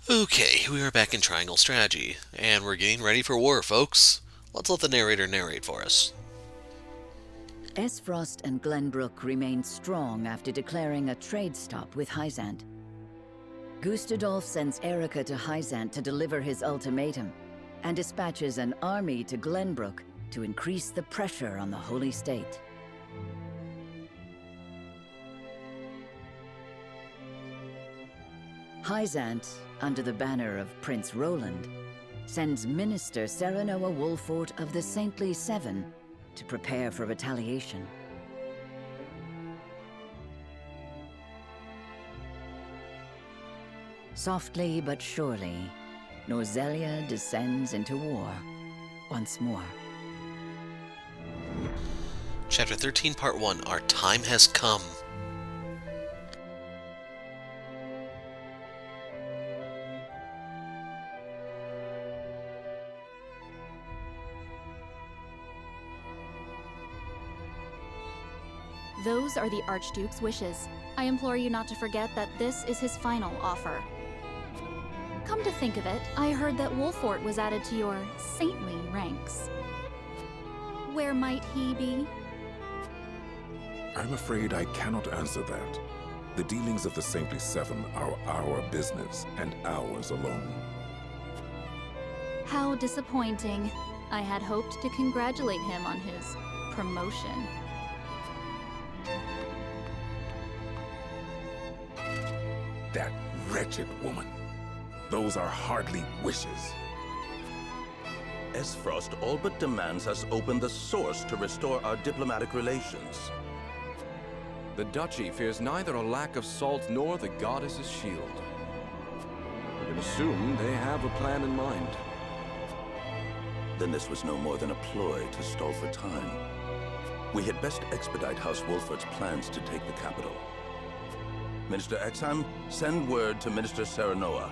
Okay, we are back in Triangle Strategy, and we're getting ready for war, folks. Let's let the narrator narrate for us. Esfrost and Glenbrook remained strong after declaring a trade stop with Hyzant. Gustadolf sends Erica to Hyzant to deliver his ultimatum, and dispatches an army to Glenbrook to increase the pressure on the Holy State. Hyzant, under the banner of Prince Roland, sends Minister Serenoa Wolfort of the Saintly Seven to prepare for retaliation. Softly but surely, Norzelia descends into war once more. Chapter 13, Part 1, Our Time Has Come. Those are the Archduke's wishes. I implore you not to forget that this is his final offer. Come to think of it, I heard that Wolfort was added to your saintly ranks. Where might he be? I'm afraid I cannot answer that. The dealings of the Saintly Seven are our business, and ours alone. How disappointing. I had hoped to congratulate him on his promotion. That wretched woman. Those are hardly wishes. Esfrost all but demands us open the source to restore our diplomatic relations. The Duchy fears neither a lack of salt nor the goddess's shield. We can assume they have a plan in mind. Then this was no more than a ploy to stall for time. We had best expedite House Wolfort's plans to take the capital. Minister Exham, send word to Minister Serenoa.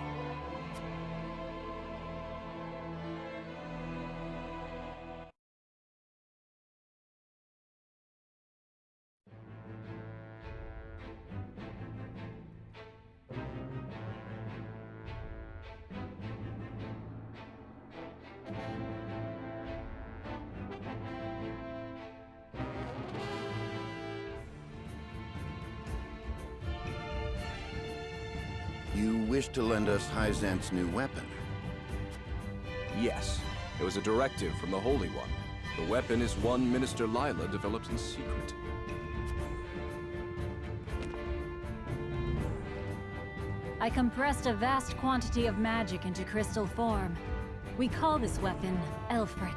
You wish to lend us Hyzant's new weapon? Yes, it was a directive from the Holy One. The weapon is one Minister Lila developed in secret. I compressed a vast quantity of magic into crystal form. We call this weapon Elfric.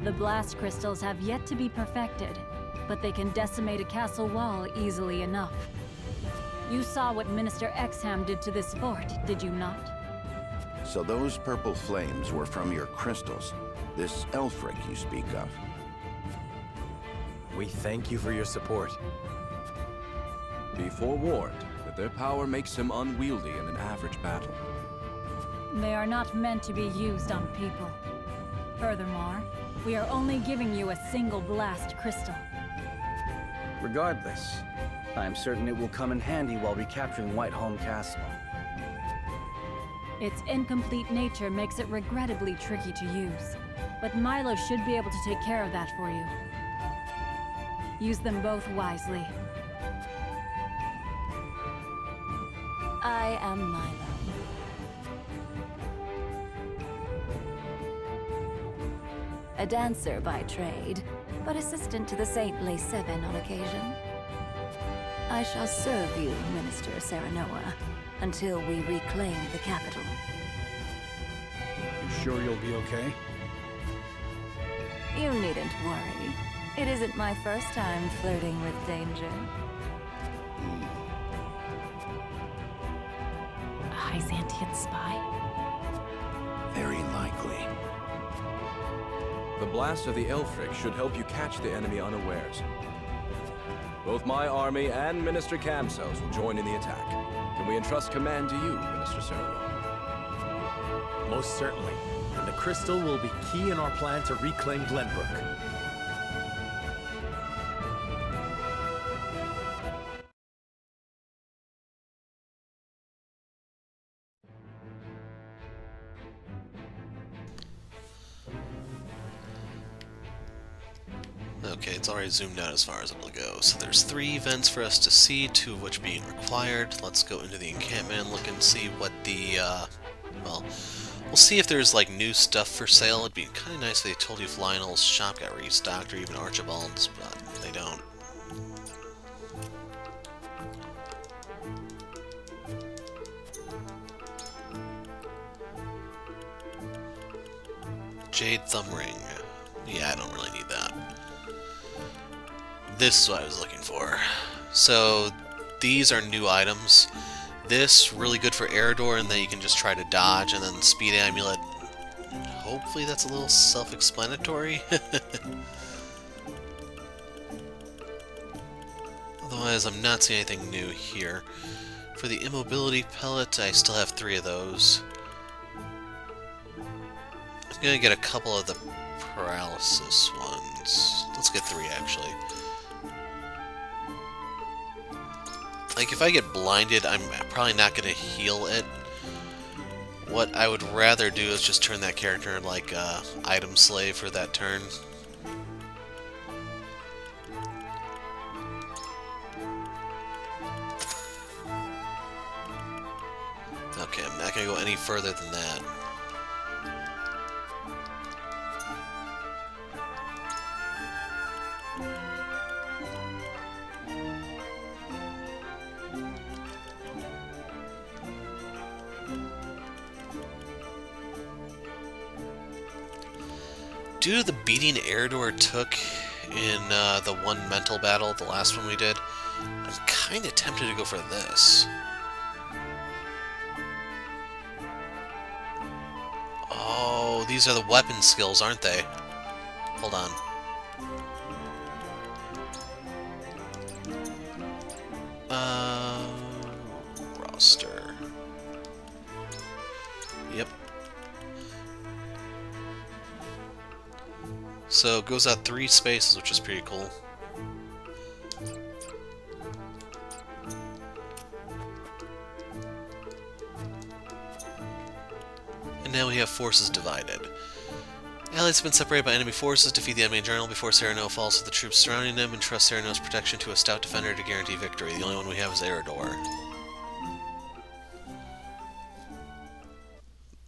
The blast crystals have yet to be perfected, but they can decimate a castle wall easily enough. You saw what Minister Exham did to this fort, did you not? So those purple flames were from your crystals. This Elfric you speak of. We thank you for your support. Be forewarned that their power makes him unwieldy in an average battle. They are not meant to be used on people. Furthermore, we are only giving you a single blast crystal. Regardless, I am certain it will come in handy while recapturing Whiteholm Castle. Its incomplete nature makes it regrettably tricky to use, but Milo should be able to take care of that for you. Use them both wisely. I am Milo. A dancer by trade, but assistant to the Saintly Seven on occasion. I shall serve you, Minister Serenoa, until we reclaim the capital. You sure you'll be okay? You needn't worry. It isn't my first time flirting with danger. A Hyzantian spy? Very likely. The blast of the Elfric should help you catch the enemy unawares. Both my army and Minister Camsells will join in the attack. Can we entrust command to you, Minister Serenoa? Most certainly. And the crystal will be key in our plan to reclaim Glenbrook. Okay, it's already zoomed out as far as it will go. So there's 3 events for us to see, 2 of which being required. Let's go into the encampment and look and see what the, well, we'll see if there's, like, new stuff for sale. It'd be kind of nice if they told you if Lionel's shop got restocked, or even Archibald's, but they don't. Jade thumb ring. Yeah, I don't really need that. This is what I was looking for. So, these are new items. This, really good for Eridor, and then you can just try to dodge, and then Speed Amulet. Hopefully that's a little self-explanatory. Otherwise, I'm not seeing anything new here. For the Immobility Pellet, I still have 3 of those. I'm gonna get a couple of the Paralysis ones. Let's get 3, actually. Like, if I get blinded, I'm probably not going to heal it. What I would rather do is just turn that character like item slave for that turn. Okay, I'm not going to go any further than that. Due to the beating Eridor took in the one mental battle, the last one we did, I'm kind of tempted to go for this. Oh, these are the weapon skills, aren't they? Hold on. Roster. Yep. So it goes out 3 spaces, which is pretty cool. And now we have forces divided. Allies have been separated by enemy forces. Defeat the enemy general before Cyrano falls to the troops surrounding them, and trust Cyrano's protection to a stout defender to guarantee victory. The only one we have is Eridor.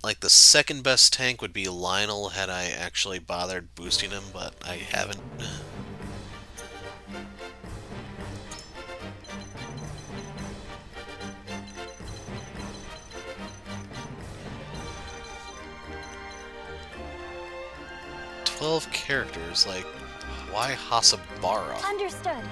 Like, the second best tank would be Lionel had I actually bothered boosting him, but I haven't. "12 characters, like, why Hasabara?" Understood.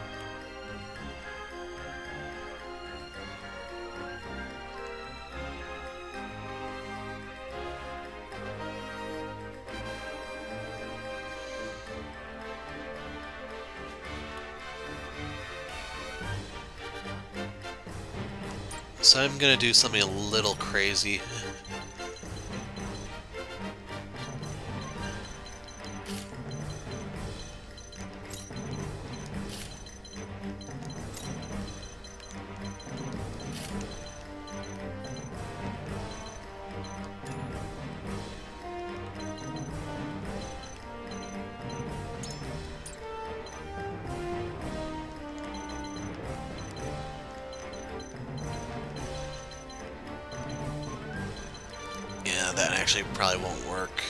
So I'm gonna do something a little crazy. Yeah, that actually probably won't work.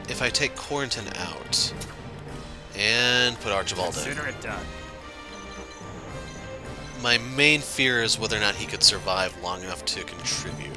If I take Quarantin out and put Archibald in. Consider it done. My main fear is whether or not he could survive long enough to contribute.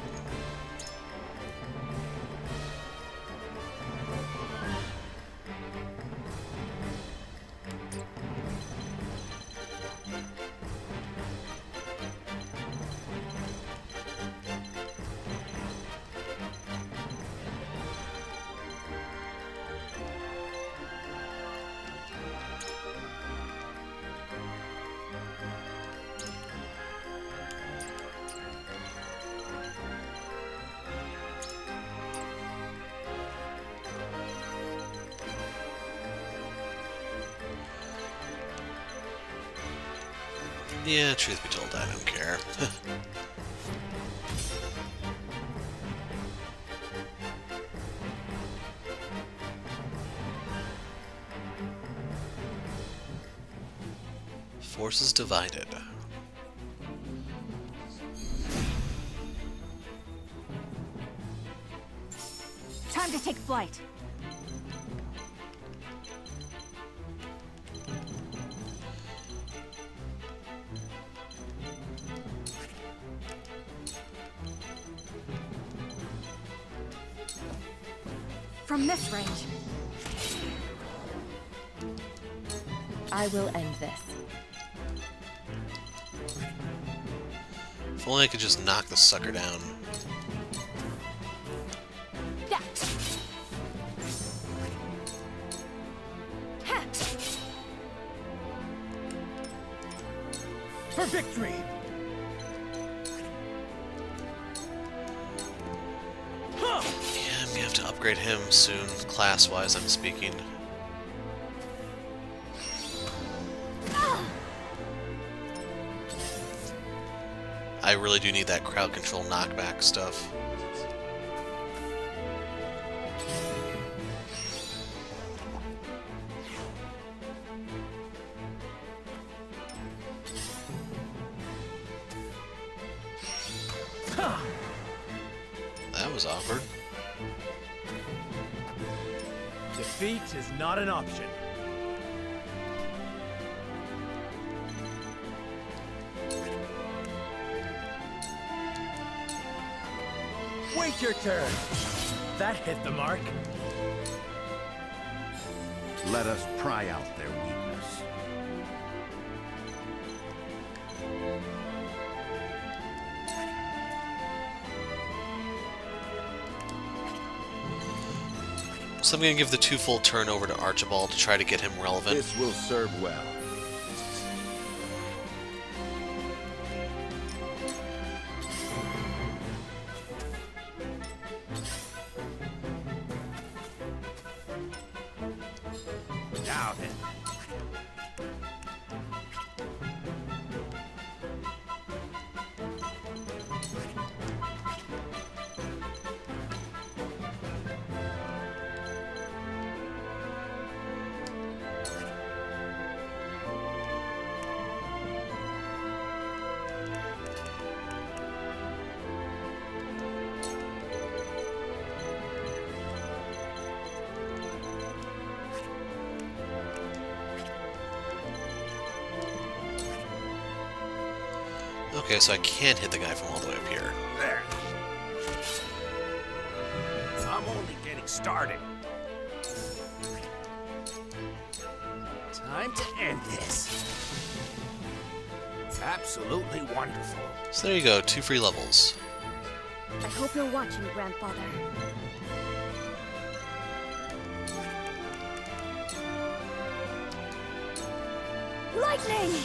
Yeah, truth be told, I don't care. Forces divided. Time to take flight. From this range. I will end this. If only I could just knock the sucker down. Yeah. Ha. For victory! Yeah, I'm gonna have to upgrade him soon, class-wise I'm speaking. I really do need that crowd control knockback stuff. That was awkward. Defeat is not an option. Wait your turn. That hit the mark. Let us pry out their weakness. So I'm gonna give the 2 full turn over to Archibald to try to get him relevant. This will serve well. Now then. Okay, so I can't hit the guy from all the way up here. There. I'm only getting started. Time to end this. Absolutely wonderful. So there you go, 2 free levels. I hope you're watching, Grandfather. Lightning!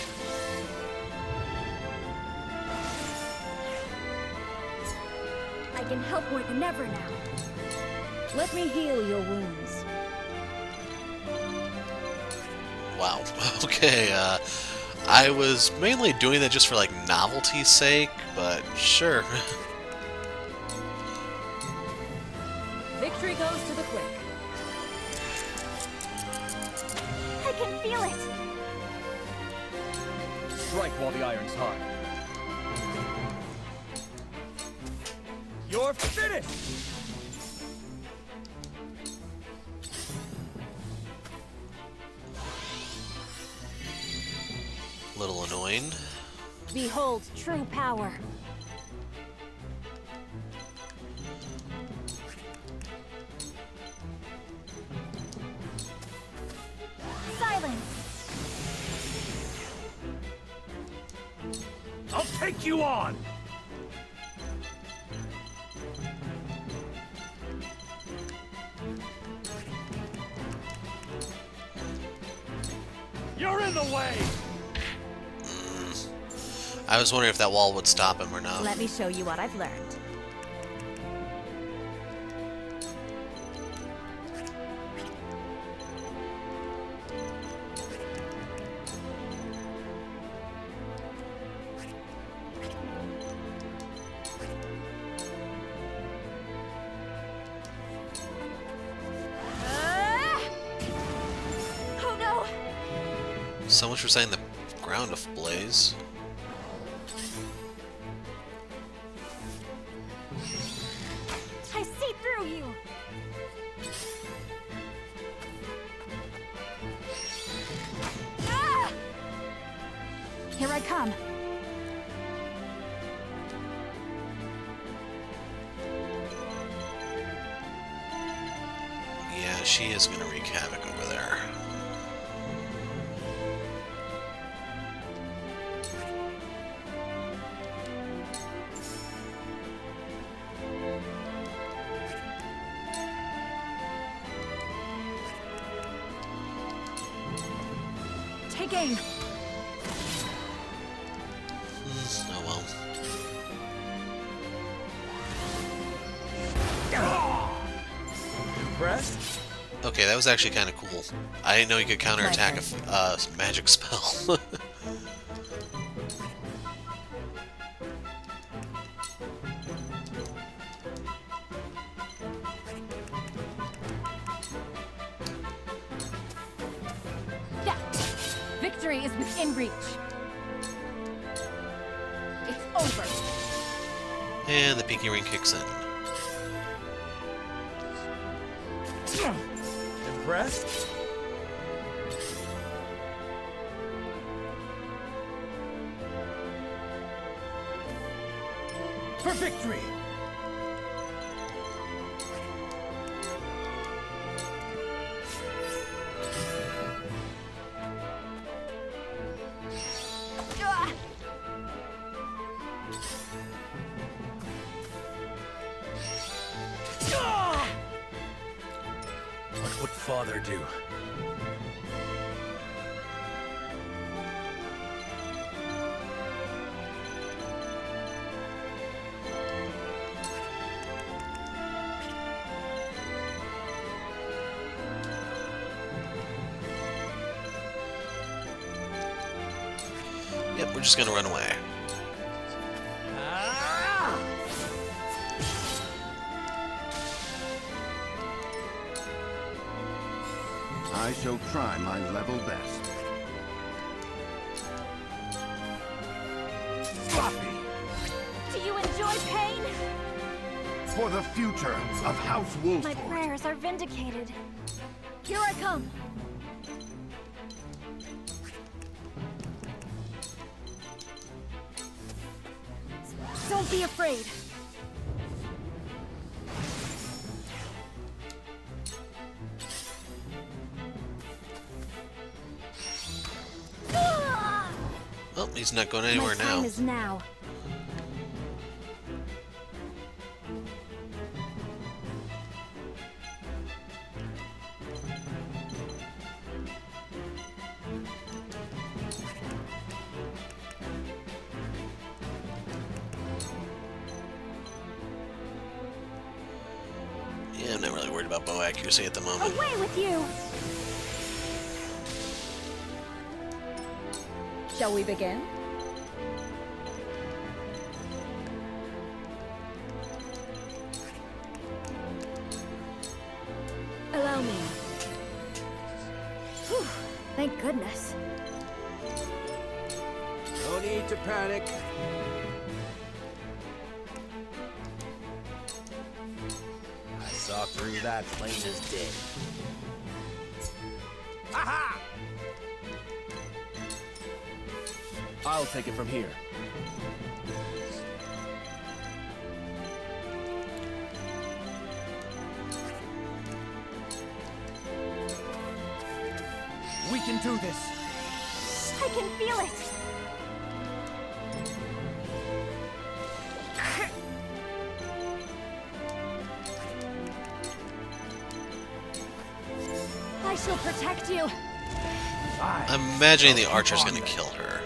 I can help more than ever now. Let me heal your wounds. Wow. Okay, I was mainly doing that just for, like, novelty's sake, but sure. Victory goes to the quick. I can feel it! Strike while the iron's hot. You're finished! Little annoying. Behold true power. Silence! I'll take you on! You're in the way! I was wondering if that wall would stop him or not. Let me show you what I've learned. So much for saying the ground ablaze. I see through you! Ah! Here I come. Yeah, she is gonna wreak havoc over there. Take aim. Oh well. Impressed? Okay, that was actually kind of cool. I didn't know you could counterattack a magic spell. Yeah. Victory is within reach. It's over. And the pinky ring kicks in. Impressed? For victory! Ah! What would Father do? Yep, we're just gonna run away. I shall try my level best. Sloppy! Do you enjoy pain? For the future of House Wolford. My prayers are vindicated. Here I come. Don't be afraid. Well, he's not going anywhere My time now. is now. Yeah, I'm not really worried about bow accuracy at the moment. Away with you! Shall we begin? Allow me. Whew, thank goodness. No need to panic. I saw through that plain as day. Aha! I'll take it from here. We can do this. I can feel it. I shall protect you. I'm imagining the archer's gonna kill her.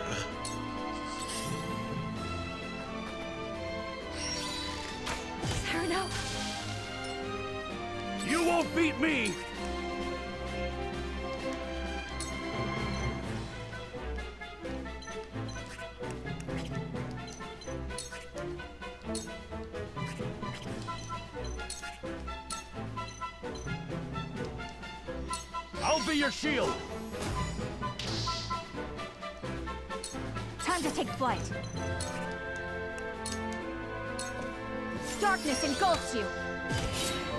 Cyrano. You won't beat me! I'll be your shield! Time to take flight. Darkness engulfs you.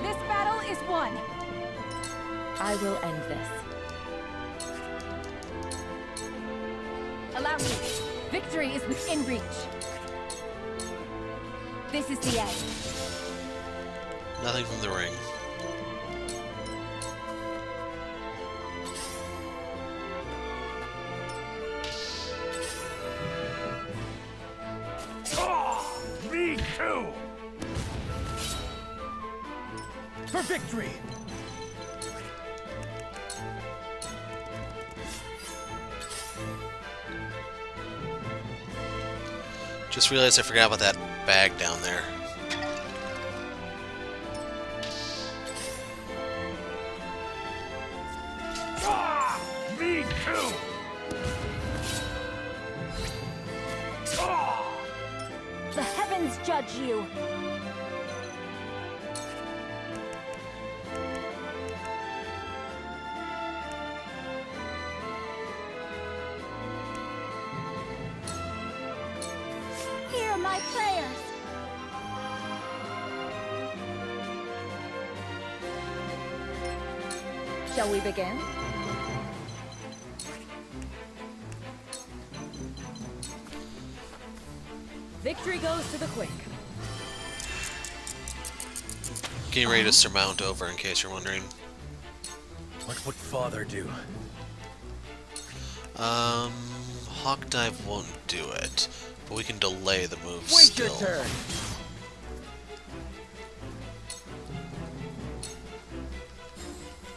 This battle is won. I will end this. Allow me. Victory is within reach. This is the end. Nothing from the ring. Me too! For victory! Just realized I forgot about that bag down there. Me too! The heavens judge you. Hear my prayers. Shall we begin? Victory goes to the quick. Getting ready to surmount over, in case you're wondering. What would Father do? Hawk Dive won't do it, but we can delay the move Wait still. your turn!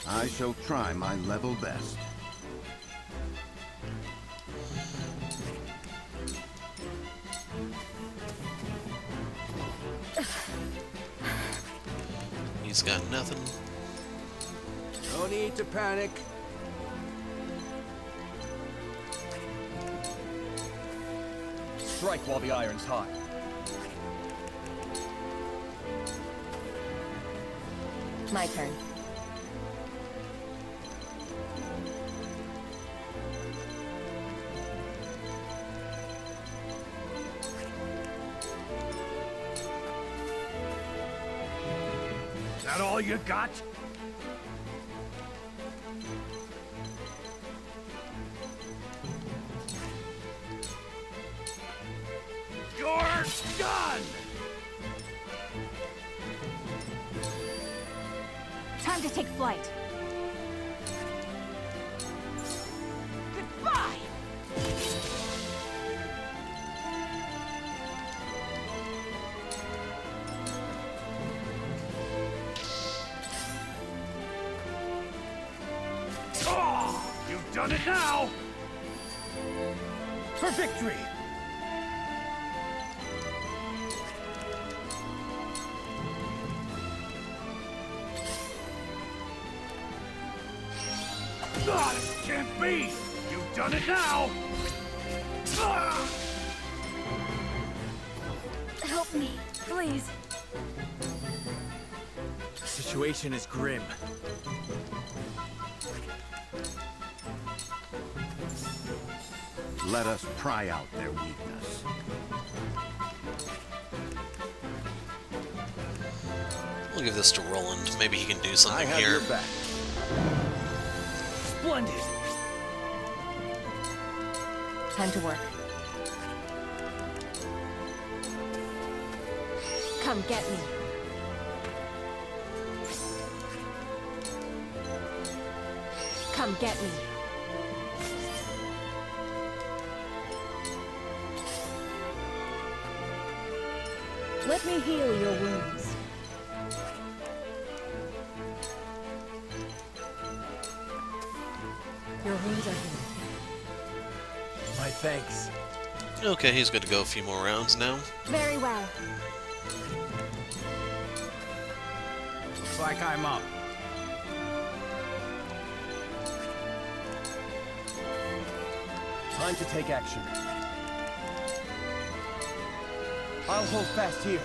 I shall try my level best. He's got nothing. No need to panic. Strike while the iron's hot. My turn. Is that all you got? You're done! Time to take flight. Goodbye! You've done it now! For victory! This can't be! You've done it now! Help me, please. The situation is grim. Let us pry out their weakness. We'll give this to Roland. Maybe he can do something I have here. your back. Splendid! Time to work. Come get me. Come get me. Let me heal your wounds. Your wounds are healed. My thanks. Okay, he's good to go a few more rounds now. Very well. Looks like I'm up. Time to take action. I'll hold fast here.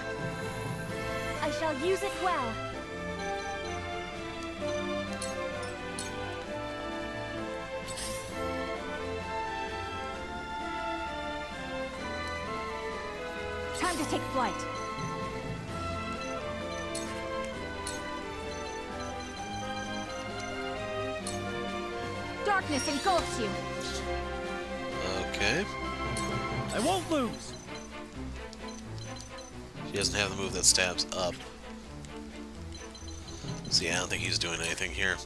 I shall use it well. Time to take flight. Darkness engulfs you. Okay. I won't lose! He doesn't have the move that stabs up. See, I don't think he's doing anything here.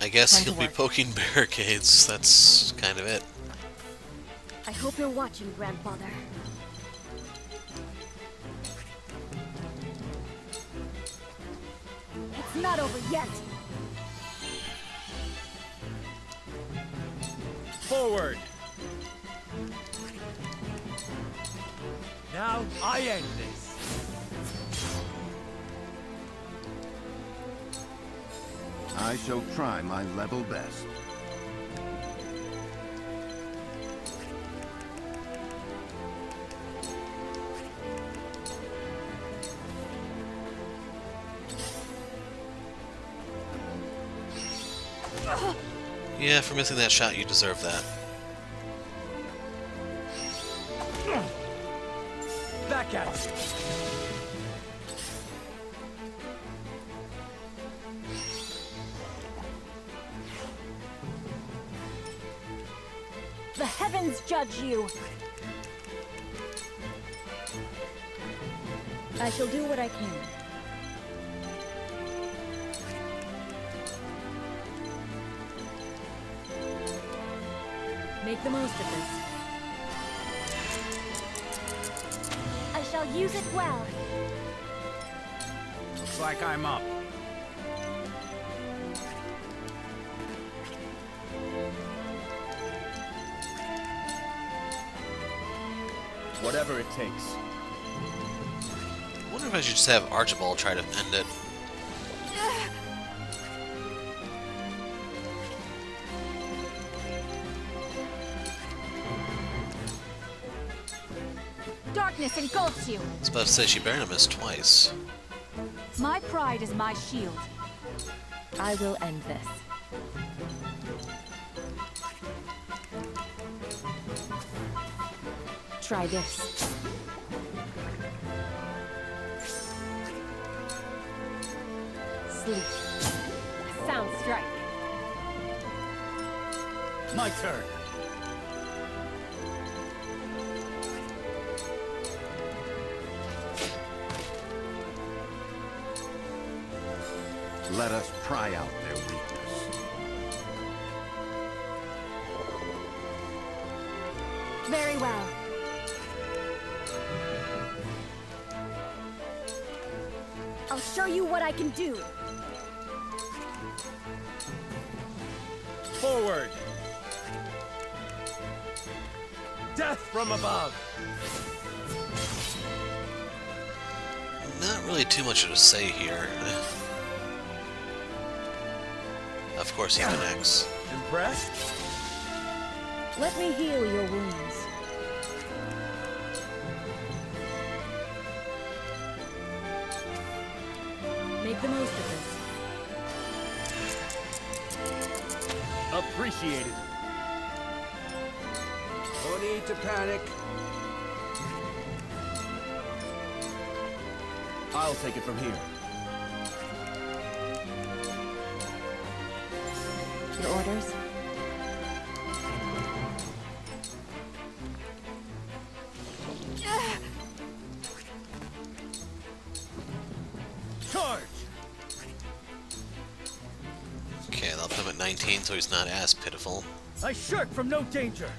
I guess he'll be poking barricades. That's kind of it. I hope you're watching, Grandfather. It's not over yet. Forward! Now I end this. I shall try my level best. Yeah, for missing that shot, you deserve that. Back at you. The heavens judge you. I shall do what I can. Make the most of this. I shall use it well. Looks like I'm up. Whatever it takes. I wonder if I should just have Archibald try to end it. Darkness engulfs you. I was about to say she better not miss twice. My pride is my shield. I will end this. Try this. Sleep. Sound strike. My turn. Let us try out their weakness. Very well. I'll show you what I can do. Forward! Death from above! Not really too much to say here. Of course he connects. Impressed? Let me heal your wounds. Make the most of this. Appreciated. No need to panic. I'll take it from here. Your orders? Charge! Okay, they'll put him at 19 so he's not as pitiful. I shirk from no danger.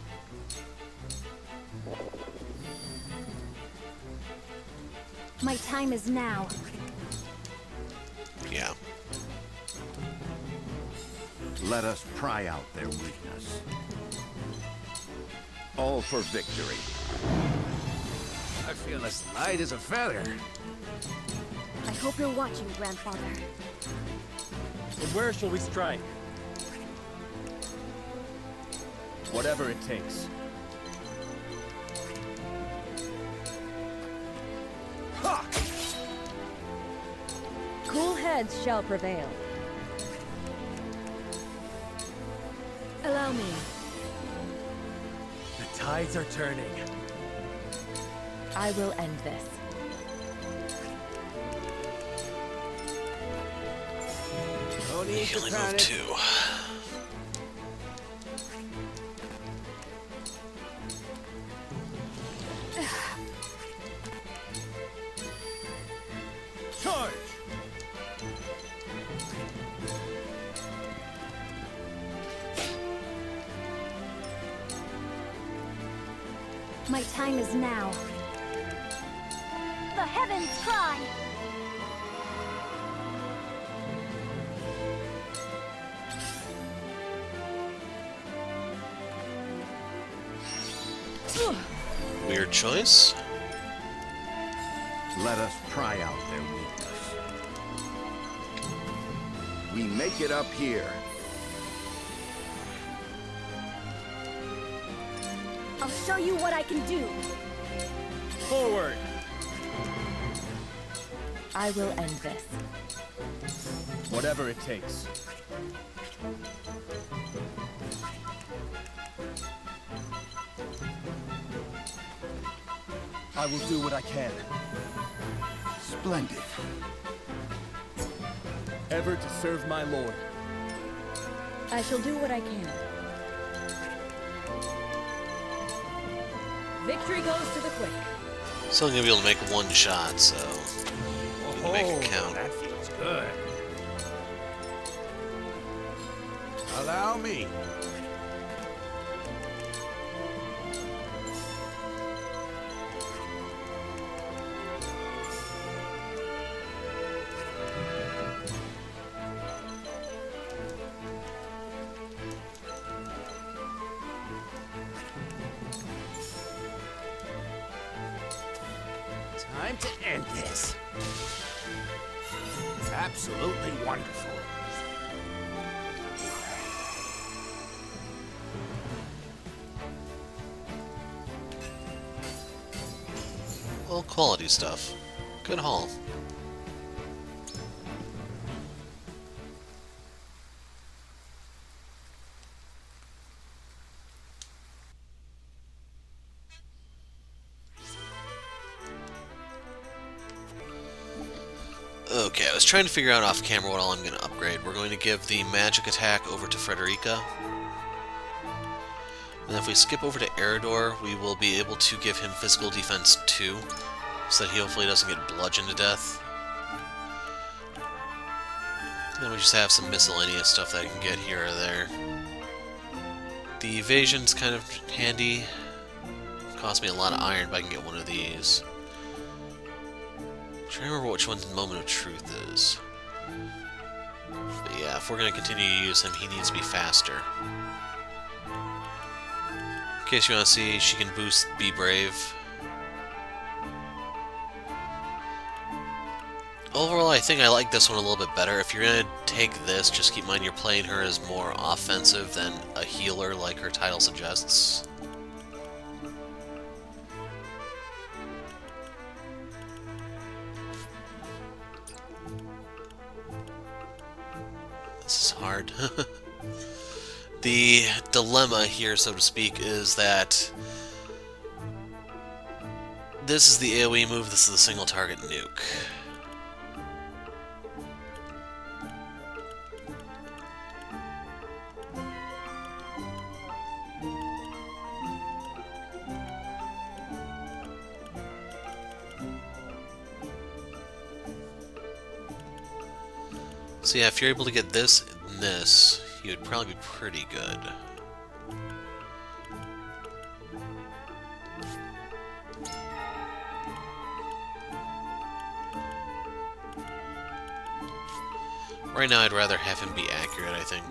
My time is now. Yeah. Let us pry out their weakness. All for victory. I feel as light as a feather. I hope you're watching, Grandfather. And where shall we strike? Whatever it takes. Ha! Cool heads shall prevail. Allow me. The tides are turning. I will end this. No need to Healing move panic. 2. Charge! My time is now. The heavens cry! Weird choice. Let us try out their weakness. We make it up here. I'll show you what I can do. Forward! I will end this. Whatever it takes. I will do what I can. Splendid. Ever to serve my lord. I shall do what I can. Victory goes to the quick. Still gonna be able to make one shot, so make it count. That feels good. Allow me. Time to end this. Absolutely wonderful. Well, quality stuff. Good haul. Okay, I was trying to figure out off camera what all I'm going to upgrade. We're going to give the magic attack over to Frederica. And if we skip over to Eridor, we will be able to give him physical defense 2, so that he hopefully doesn't get bludgeoned to death. Then we just have some miscellaneous stuff that I can get here or there. The evasion's kind of handy. Cost me a lot of iron, but I can get one of these. I'm trying to remember which one the Moment of Truth is. But yeah, if we're going to continue to use him, he needs to be faster. In case you want to see, she can boost Be Brave. Overall, I think I like this one a little bit better. If you're going to take this, just keep in mind you're playing her as more offensive than a healer like her title suggests. This is hard. The dilemma here, so to speak, is that this is the AoE move, this is the single target nuke. So yeah, if you're able to get this and this, you would probably be pretty good. Right now I'd rather have him be accurate, I think.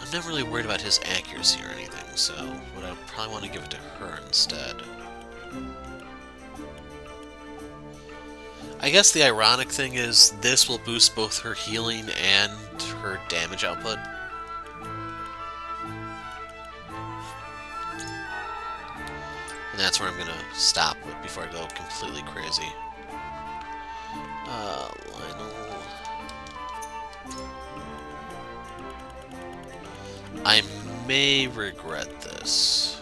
I'm not really worried about his accuracy or anything, so would I probably want to give it to her instead. I guess the ironic thing is this will boost both her healing and her damage output. And that's where I'm gonna stop with before I go completely crazy. Lionel. I may regret this.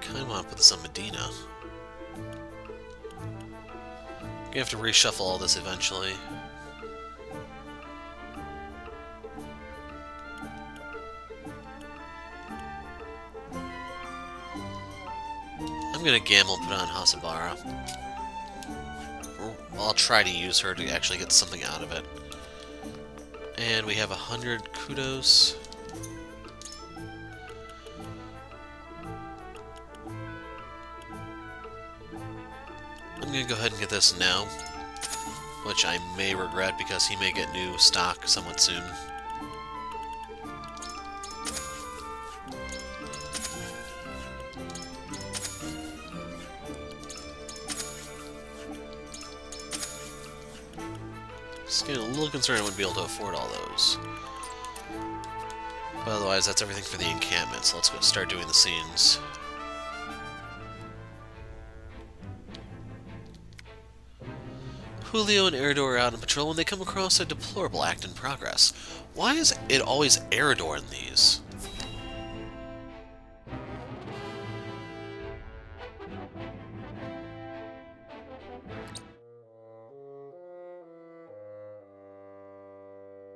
Kinda wanna put this on Medina. You have to reshuffle all this eventually. I'm gonna gamble and put on Hasabara. I'll try to use her to actually get something out of it. And we have 100 kudos. I'm gonna go ahead and get this now, which I may regret because he may get new stock somewhat soon. Just getting a little concerned I wouldn't be able to afford all those. But otherwise, that's everything for the encampment, so let's go start doing the scenes. Julio and Eridor are out on patrol when they come across a deplorable act in progress. Why is it always Eridor in these?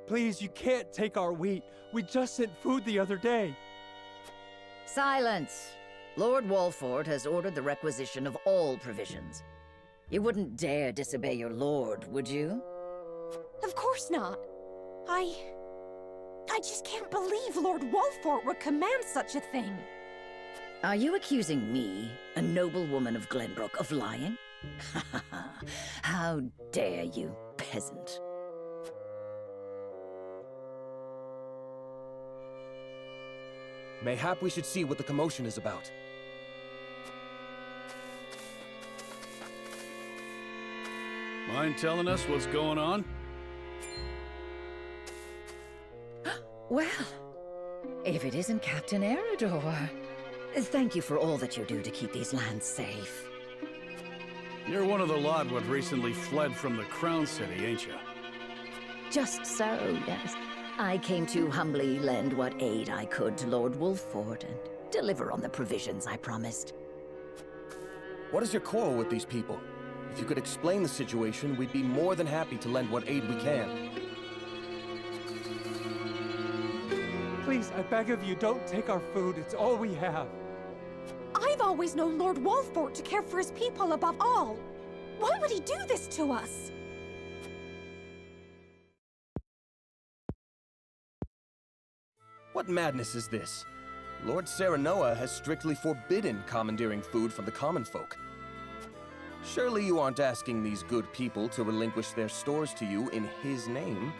Please, you can't take our wheat. We just sent food the other day. Silence! Lord Walford has ordered the requisition of all provisions. You wouldn't dare disobey your lord, would you? Of course not. I just can't believe Lord Walford would command such a thing. Are you accusing me, a noble woman of Glenbrook, of lying? How dare you, peasant? Mayhap we should see what the commotion is about. Mind telling us what's going on? Well, if it isn't Captain Eridor. Thank you for all that you do to keep these lands safe. You're one of the lot what recently fled from the Crown City, ain't you? Just so, yes. I came to humbly lend what aid I could to Lord Wolford and deliver on the provisions I promised. What is your quarrel with these people? If you could explain the situation, we'd be more than happy to lend what aid we can. Please, I beg of you, don't take our food. It's all we have. I've always known Lord Walford to care for his people above all. Why would he do this to us? What madness is this? Lord Serenoa has strictly forbidden commandeering food from the common folk. Surely you aren't asking these good people to relinquish their stores to you in his name?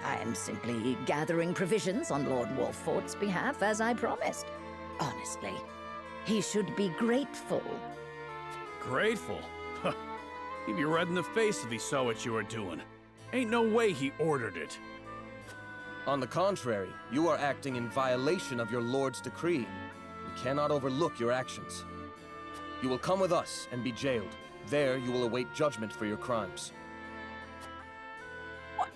I am simply gathering provisions on Lord Walford's behalf, as I promised. Honestly, he should be grateful. Grateful? He'd be red in the face if he saw what you were doing. Ain't no way he ordered it. On the contrary, you are acting in violation of your lord's decree. We cannot overlook your actions. You will come with us and be jailed. There you will await judgment for your crimes. What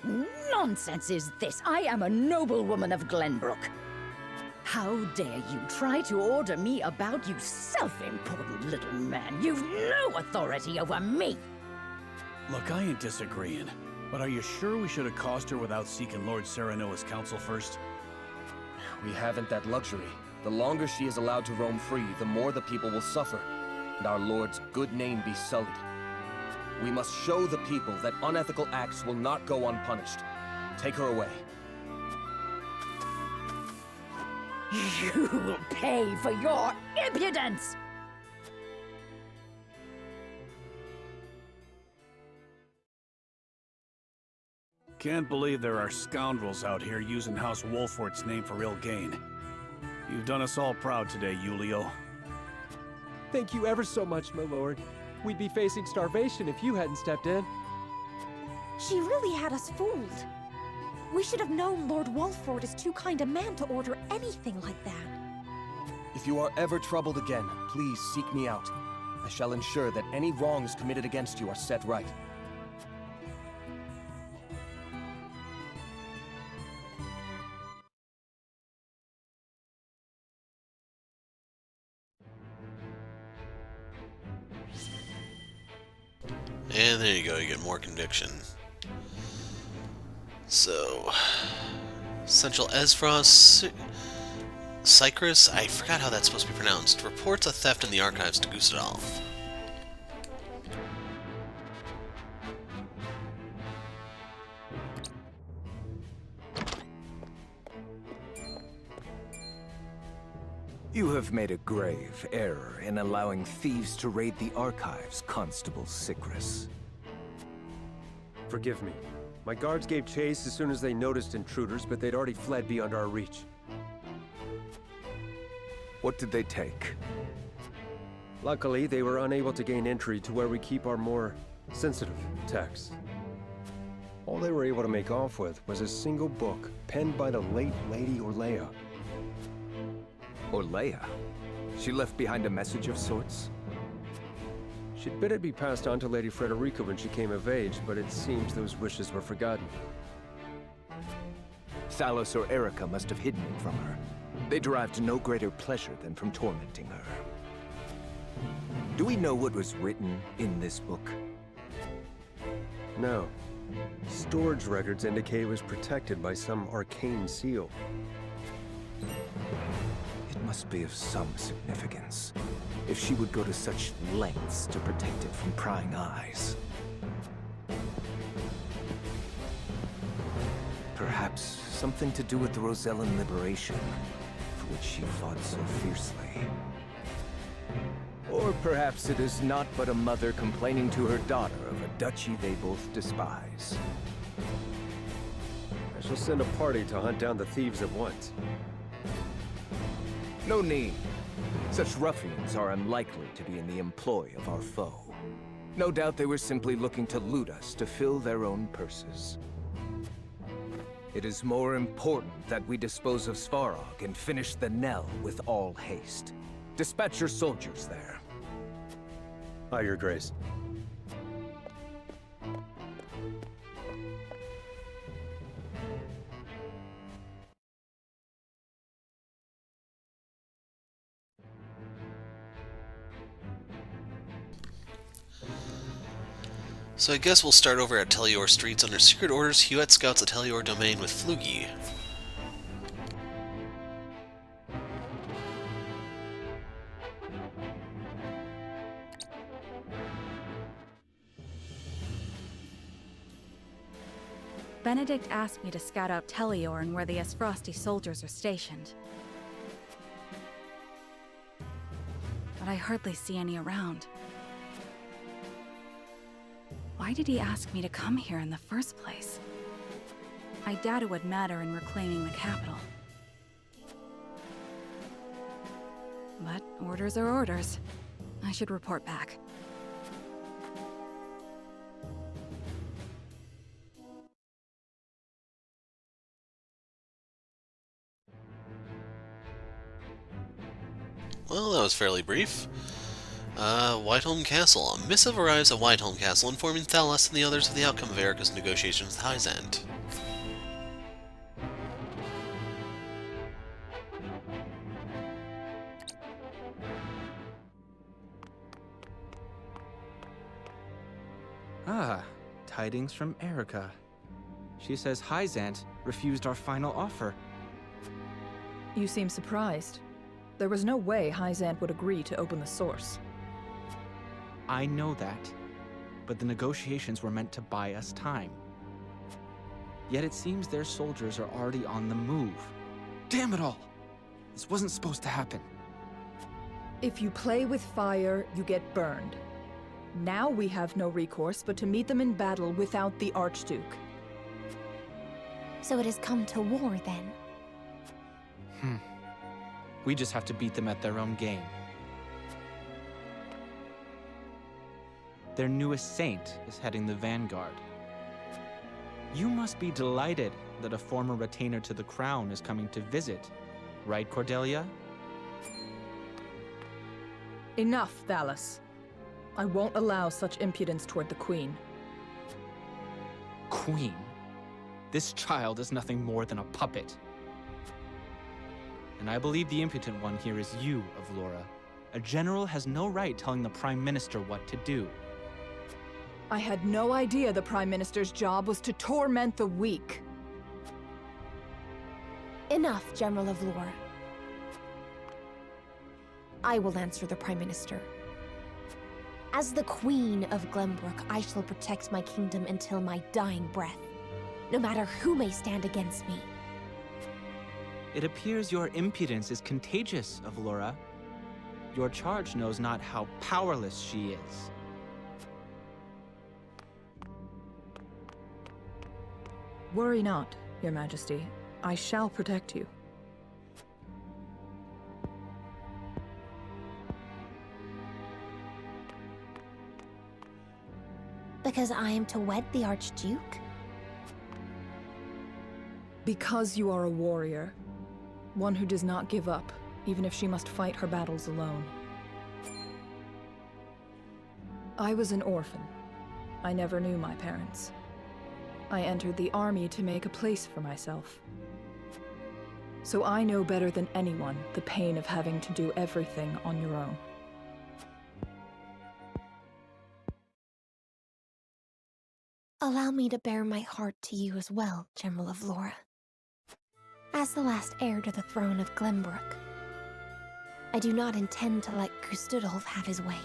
nonsense is this? I am a noblewoman of Glenbrook. How dare you try to order me about, you self-important little man? You've no authority over me! Look, I ain't disagreeing, but are you sure we should accost her without seeking Lord Serenoa's counsel first? We haven't that luxury. The longer she is allowed to roam free, the more the people will suffer, and our lord's good name be sullied. We must show the people that unethical acts will not go unpunished. Take her away. You will pay for your impudence! Can't believe there are scoundrels out here using House Wolfort's name for ill gain. You've done us all proud today, Yulio. Thank you ever so much, my lord. We'd be facing starvation if you hadn't stepped in. She really had us fooled. We should have known Lord Wolfort is too kind a man to order anything like that. If you are ever troubled again, please seek me out. I shall ensure that any wrongs committed against you are set right. And there you go, you get more conviction. So, Central Esfros, Cyprus, I forgot how that's supposed to be pronounced, reports a theft in the archives to Gustadolf. You have made a grave error in allowing thieves to raid the archives, Constable Cyprus. Forgive me. My guards gave chase as soon as they noticed intruders, but they'd already fled beyond our reach. What did they take? Luckily, they were unable to gain entry to where we keep our more sensitive texts. All they were able to make off with was a single book penned by the late Lady Orlea. Orlea? She left behind a message of sorts? She'd bid it be passed on to Lady Frederica when she came of age, but it seems those wishes were forgotten. Thalos or Erica must have hidden it from her. They derived no greater pleasure than from tormenting her. Do we know what was written in this book? No. Storage records indicate it was protected by some arcane seal. It must be of some significance, if she would go to such lengths to protect it from prying eyes. Perhaps something to do with the Rosellan liberation, for which she fought so fiercely. Or perhaps it is not but a mother complaining to her daughter of a duchy they both despise. I shall send a party to hunt down the thieves at once. No need. Such ruffians are unlikely to be in the employ of our foe. No doubt they were simply looking to loot us to fill their own purses. It is more important that we dispose of Svarog and finish the Nell with all haste. Dispatch your soldiers there. Aye, Your Grace. So I guess we'll start over at Telior Streets under Secret Orders. Huet scouts the Telior domain with Flugi. Benedict asked me to scout out Telior and where the Esfrosti soldiers are stationed. But I hardly see any around. Why did he ask me to come here in the first place? I doubt it would matter in reclaiming the capital. But orders are orders. I should report back. Well, that was fairly brief. Whiteholm Castle. A missive arrives at Whiteholm Castle informing Thalos and the others of the outcome of Erica's negotiations with Hyzant. Ah, tidings from Erica. She says Hyzant refused our final offer. You seem surprised. There was no way Hyzant would agree to open the source. I know that, but the negotiations were meant to buy us time. Yet it seems their soldiers are already on the move. Damn it all! This wasn't supposed to happen. If you play with fire, you get burned. Now we have no recourse but to meet them in battle without the Archduke. So it has come to war, then? We just have to beat them at their own game. Their newest saint is heading the vanguard. You must be delighted that a former retainer to the crown is coming to visit, right, Cordelia? Enough, Valis. I won't allow such impudence toward the Queen. Queen? This child is nothing more than a puppet. And I believe the impotent one here is you, Avlora. A general has no right telling the Prime Minister what to do. I had no idea the Prime Minister's job was to torment the weak. Enough, General Avlora. I will answer the Prime Minister. As the Queen of Glenbrook, I shall protect my kingdom until my dying breath, no matter who may stand against me. It appears your impudence is contagious, Avlora. Your charge knows not how powerless she is. Worry not, Your Majesty. I shall protect you. Because I am to wed the Archduke? Because you are a warrior. One who does not give up, even if she must fight her battles alone. I was an orphan. I never knew my parents. I entered the army to make a place for myself. So I know better than anyone the pain of having to do everything on your own. Allow me to bare my heart to you as well, General Avlora. As the last heir to the throne of Glenbrook, I do not intend to let Gustadolf have his way.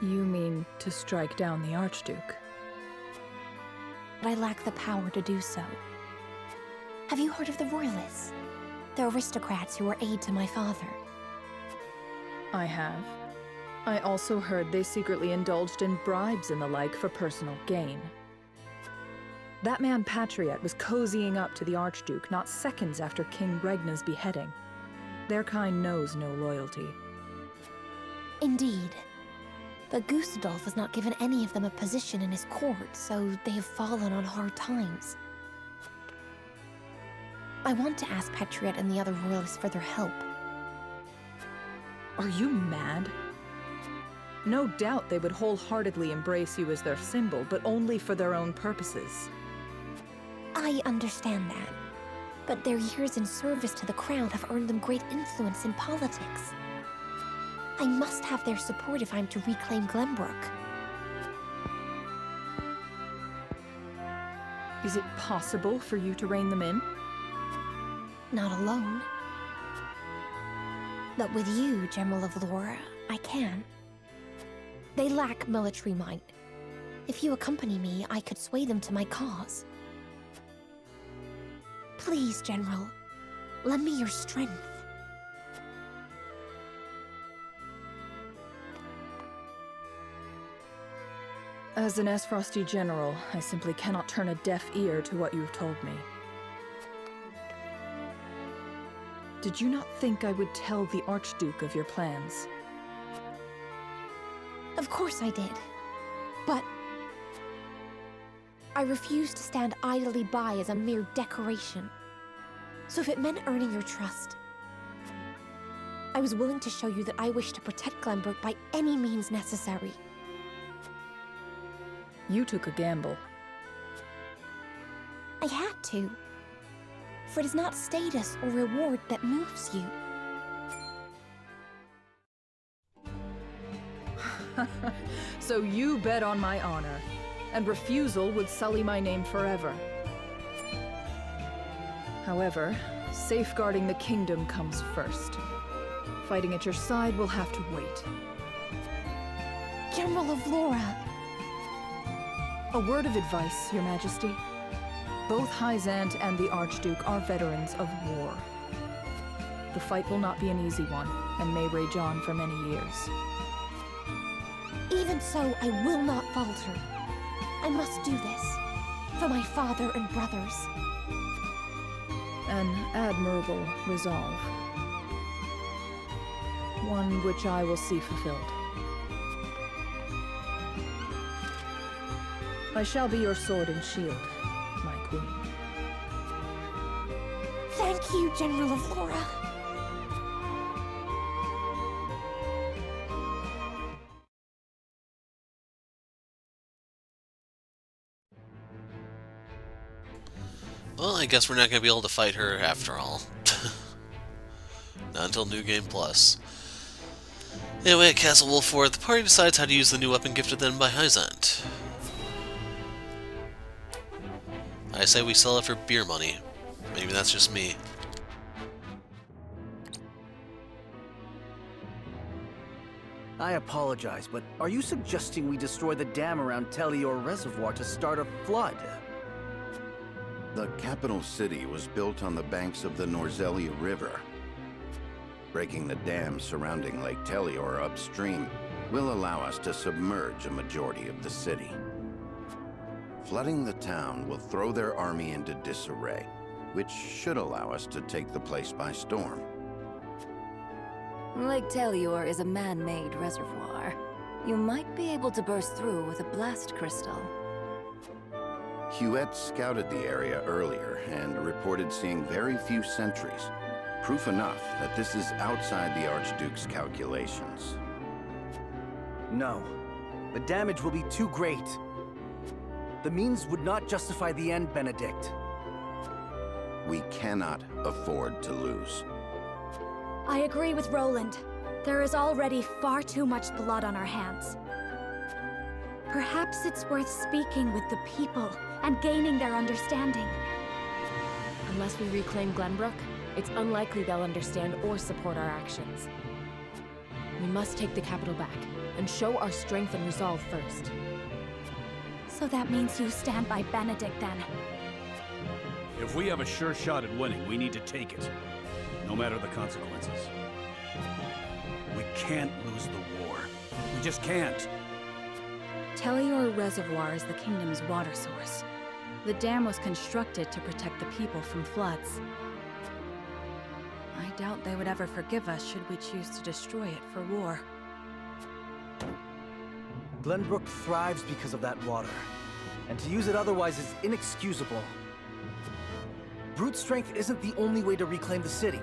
You mean to strike down the Archduke? But I lack the power to do so. Have you heard of the Royalists? The aristocrats who were aid to my father. I have. I also heard they secretly indulged in bribes and the like for personal gain. That man Patriot was cozying up to the Archduke not seconds after King Regna's beheading. Their kind knows no loyalty. Indeed. But Gustadolf has not given any of them a position in his court, so they have fallen on hard times. I want to ask Patriot and the other royalists for their help. Are you mad? No doubt they would wholeheartedly embrace you as their symbol, but only for their own purposes. I understand that. But their years in service to the crown have earned them great influence in politics. I must have their support if I'm to reclaim Glenbrook. Is it possible for you to rein them in? Not alone. But with you, General Avlora, I can. They lack military might. If you accompany me, I could sway them to my cause. Please, General, lend me your strength. As an Esfrosti general, I simply cannot turn a deaf ear to what you've told me. Did you not think I would tell the Archduke of your plans? Of course I did. But I refuse to stand idly by as a mere decoration. So if it meant earning your trust, I was willing to show you that I wish to protect Glenbrook by any means necessary. You took a gamble. I had to. For it is not status or reward that moves you. So you bet on my honor, and refusal would sully my name forever. However, safeguarding the kingdom comes first. Fighting at your side will have to wait. General Avlora! A word of advice, Your Majesty. Both Hyzant and the Archduke are veterans of war. The fight will not be an easy one, and may rage on for many years. Even so, I will not falter. I must do this. for my father and brothers. An admirable resolve. One which I will see fulfilled. I shall be your sword and shield, my queen. Thank you, General of Laura. Well, I guess we're not going to be able to fight her after all. Not until New Game Plus. Anyway, at Castle Wolford, the party decides how to use the new weapon gifted them by Hyzant. I say we sell it for beer money. Maybe that's just me. I apologize, but are you suggesting we destroy the dam around Telior Reservoir to start a flood? The capital city was built on the banks of the Norzelia River. Breaking the dam surrounding Lake Telior upstream will allow us to submerge a majority of the city. Flooding the town will throw their army into disarray, which should allow us to take the place by storm. Lake Telior is a man-made reservoir. You might be able to burst through with a blast crystal. Huette scouted the area earlier and reported seeing very few sentries. Proof enough that this is outside the Archduke's calculations. No. The damage will be too great. The means would not justify the end, Benedict. We cannot afford to lose. I agree with Roland. There is already far too much blood on our hands. Perhaps it's worth speaking with the people and gaining their understanding. Unless we reclaim Glenbrook, it's unlikely they'll understand or support our actions. We must take the capital back, and show our strength and resolve first. So that means you stand by Benedict, then? If we have a sure shot at winning, we need to take it. No matter the consequences. We can't lose the war. We just can't. Telior Reservoir is the kingdom's water source. The dam was constructed to protect the people from floods. I doubt they would ever forgive us should we choose to destroy it for war. Glenbrook thrives because of that water, and to use it otherwise is inexcusable. Brute strength isn't the only way to reclaim the city.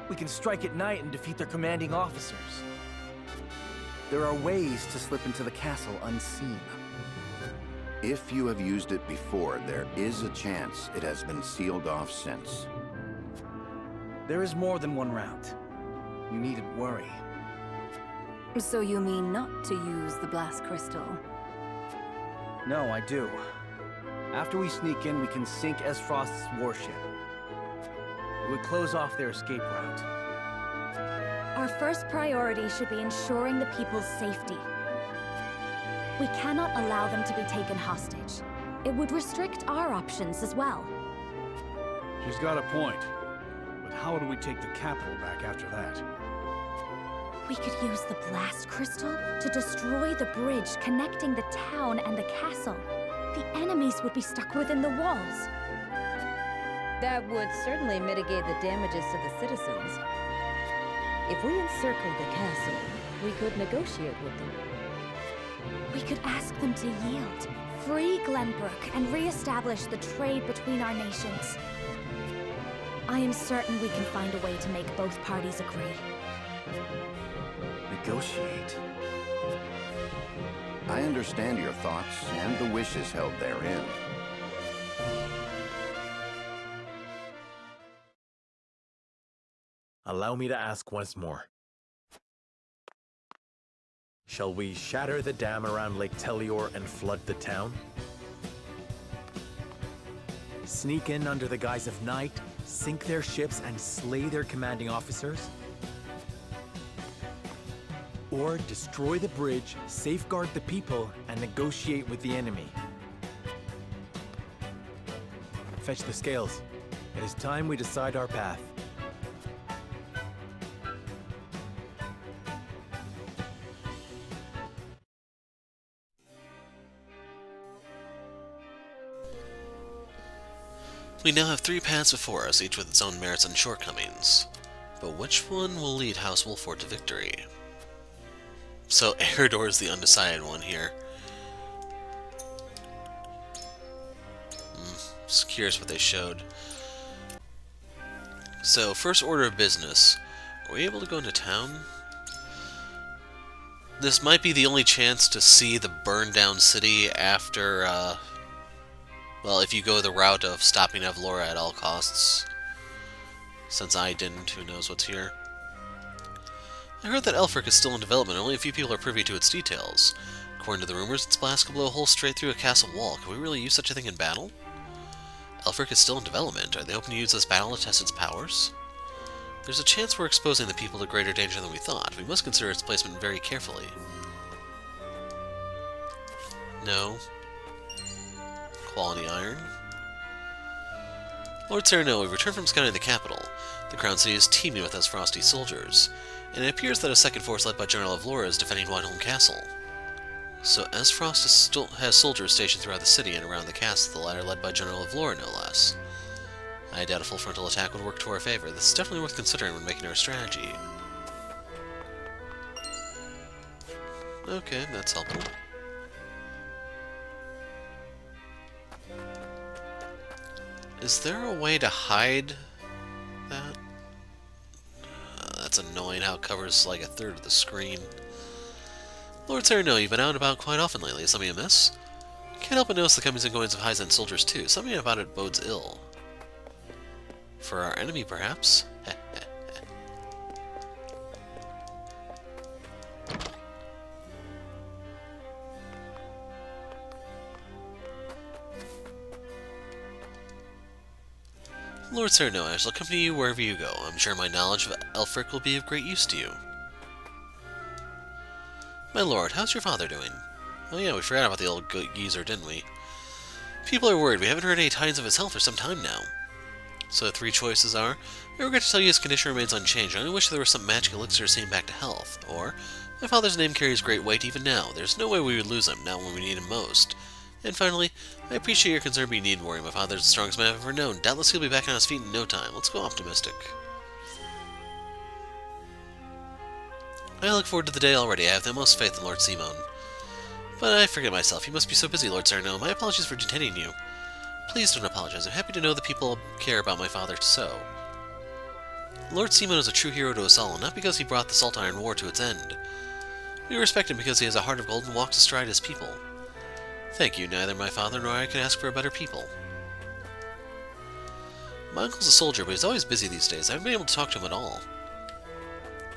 We can strike at night and defeat their commanding officers. There are ways to slip into the castle unseen. If you have used it before, there is a chance it has been sealed off since. There is more than one route. You needn't worry. So you mean not to use the blast crystal? No, I do. After we sneak in, we can sink Esfrost's warship. It would close off their escape route. Our first priority should be ensuring the people's safety. We cannot allow them to be taken hostage. It would restrict our options as well. She's got a point. But how do we take the capital back after that? We could use the blast crystal to destroy the bridge connecting the town and the castle. The enemies would be stuck within the walls. That would certainly mitigate the damages to the citizens. If we encircle the castle, we could negotiate with them. We could ask them to yield, free Glenbrook, and re-establish the trade between our nations. I am certain we can find a way to make both parties agree. Negotiate? I understand your thoughts and the wishes held therein. Allow me to ask once more. Shall we shatter the dam around Lake Telior and flood the town? Sneak in under the guise of night, sink their ships, and slay their commanding officers? Or destroy the bridge, safeguard the people, and negotiate with the enemy? Fetch the scales. It is time we decide our path. We now have 3 paths before us, each with its own merits and shortcomings. But which one will lead House Wolffort to victory? So Eredor is the undecided one here. Just curious what they showed. So, first order of business. Are we able to go into town? This might be the only chance to see the burned down city after, well, if you go the route of stopping Avlora at all costs. Since I didn't, who knows what's here. I heard that Aelfric is still in development, and only a few people are privy to its details. According to the rumors, its blast could blow a hole straight through a castle wall. Can we really use such a thing in battle? Aelfric is still in development. Are they hoping to use this battle to test its powers? There's a chance we're exposing the people to greater danger than we thought. We must consider its placement very carefully. No. Quality iron. Lord Cyrano, we've returned from scouting the capital. The Crown City is teeming with Esfrosti soldiers, and it appears that a second force led by General Avlora is defending Whiteholm Castle. So Esfrost has soldiers stationed throughout the city and around the castle, the latter led by General Avlora, no less. I doubt a full frontal attack would work to our favor. This is definitely worth considering when making our strategy. Okay, that's helpful. Is there a way to hide that? That's annoying how it covers like a third of the screen. Lord Cyrano, you've been out and about quite often lately. Is something amiss? Can't help but notice the comings and goings of Hyzant soldiers too. Something about it bodes ill. For our enemy, perhaps? Lord Cyrano, I shall accompany you wherever you go. I'm sure my knowledge of Aelfric will be of great use to you. My lord, how's your father doing? Oh yeah, we forgot about the old geezer, didn't we? People are worried. We haven't heard any tidings of his health for some time now. So the 3 choices are, I regret to tell you his condition remains unchanged. I only wish there was some magic elixir to see him back to health. Or, my father's name carries great weight even now. There's no way we would lose him, not when we need him most. And finally, I appreciate your concern, but you needn't worry. My father's the strongest man I've ever known. Doubtless he'll be back on his feet in no time. Let's go optimistic. I look forward to the day already. I have the most faith in Lord Simon. But I forget myself. You must be so busy, Lord Cyrano. My apologies for detaining you. Please don't apologize. I'm happy to know that people care about my father so. Lord Simon is a true hero to us all, not because he brought the Salt Iron War to its end. We respect him because he has a heart of gold and walks astride his people. Thank you. Neither my father nor I could ask for a better people. My uncle's a soldier, but he's always busy these days. I haven't been able to talk to him at all.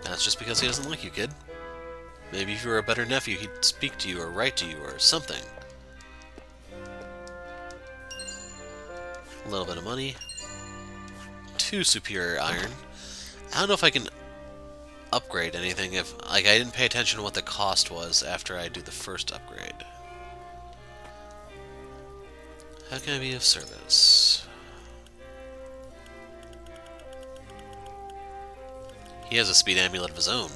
That's just because he doesn't like you, kid. Maybe if you were a better nephew, he'd speak to you or write to you or something. A little bit of money. 2 superior iron. I don't know if I can upgrade anything if... Like, I didn't pay attention to what the cost was after I do the first upgrade. How can I be of service? He has a speed amulet of his own.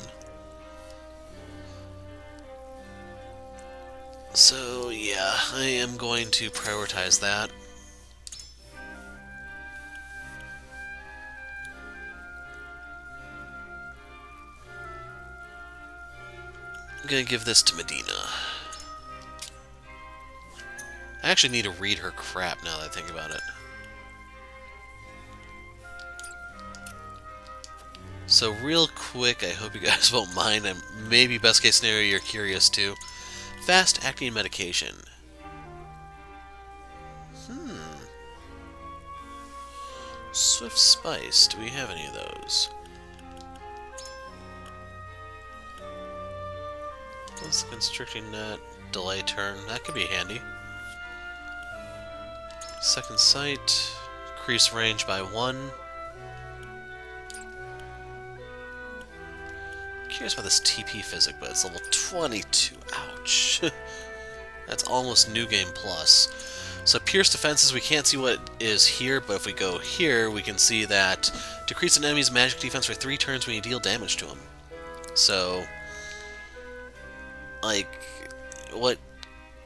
So, yeah, I am going to prioritize that. I'm gonna give this to Medina. I actually need to read her crap now that I think about it. So real quick, I hope you guys won't mind. Maybe best case scenario you're curious too. Fast acting medication. Swift Spice. Do we have any of those? What's the constricting net? Delay turn. That could be handy. Second sight. Increase range by 1. Curious about this TP physic, but it's level 22. Ouch. That's almost New Game Plus. So Pierce Defenses, we can't see what is here, but if we go here, we can see that decrease an enemy's magic defense for 3 turns when you deal damage to him. So, like, what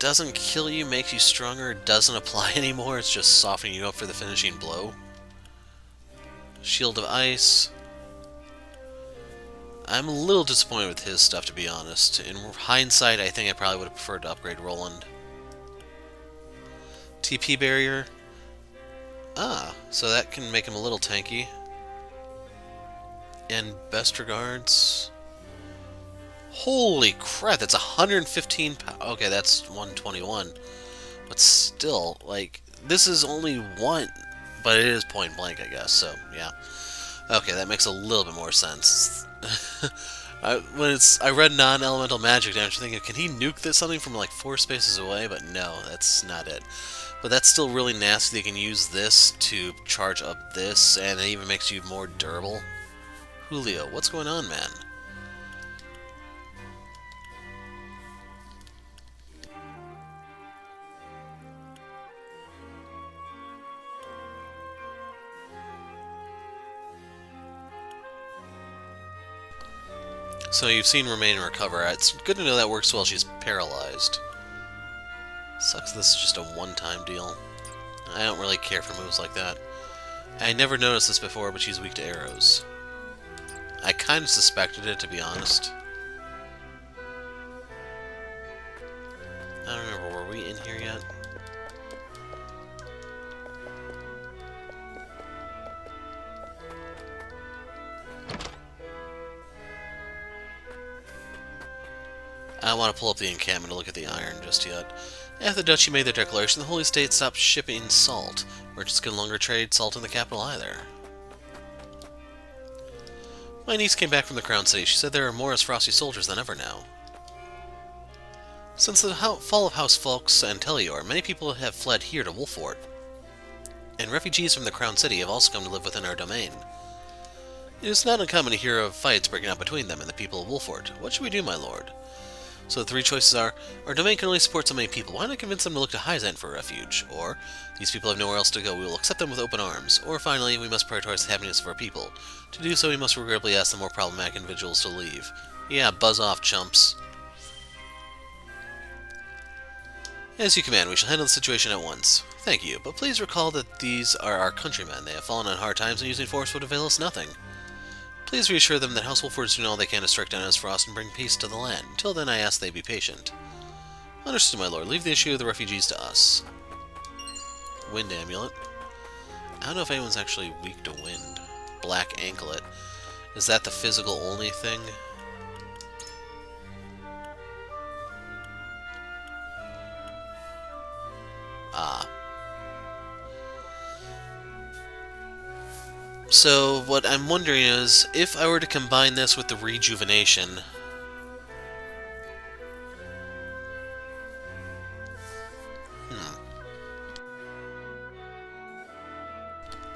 doesn't kill you, makes you stronger, doesn't apply anymore, it's just softening you up for the finishing blow. Shield of Ice. I'm a little disappointed with his stuff, to be honest. In hindsight, I think I probably would have preferred to upgrade Roland. TP Barrier. Ah, so that can make him a little tanky. And Best Regards. Holy crap, that's 115 power. Okay, that's 121. But still, like, this is only one, but it is point blank, I guess, so, yeah. Okay, that makes a little bit more sense. I read non-elemental magic damage, thinking, can he nuke this something from like 4 spaces away? But no, that's not it. But that's still really nasty. They can use this to charge up this, and it even makes you more durable. Julio, what's going on, man? So you've seen Remain and Recover. It's good to know that works while she's paralyzed. Sucks this is just a one-time deal. I don't really care for moves like that. I never noticed this before, but she's weak to arrows. I kind of suspected it, to be honest. I don't remember, were we in here yet? I don't want to pull up the encampment to look at the iron just yet. After the Duchy made their declaration, the Holy State stopped shipping salt. Merchants can no longer trade salt in the capital either. My niece came back from the Crown City. She said there are more Frosty soldiers than ever now. Since the fall of House Fawkes and Tellior, many people have fled here to Wolfort. And refugees from the Crown City have also come to live within our domain. It is not uncommon to hear of fights breaking out between them and the people of Wolfort. What should we do, my lord? So the 3 choices are, our domain can only support so many people, why not convince them to look to Hyzant for refuge? Or, these people have nowhere else to go, we will accept them with open arms. Or finally, we must prioritize the happiness of our people. To do so, we must regrettably ask the more problematic individuals to leave. Yeah, buzz off, chumps. As you command, we shall handle the situation at once. Thank you, but please recall that these are our countrymen. They have fallen on hard times, and using force would avail us nothing. Please reassure them that House Wolford is doing all they can to strike down Frost and bring peace to the land. Until then, I ask they be patient. Understood, my lord. Leave the issue of the refugees to us. Wind Amulet. I don't know if anyone's actually weak to wind. Black Anklet. Is that the physical only thing? Ah. So, what I'm wondering is, if I were to combine this with the Rejuvenation...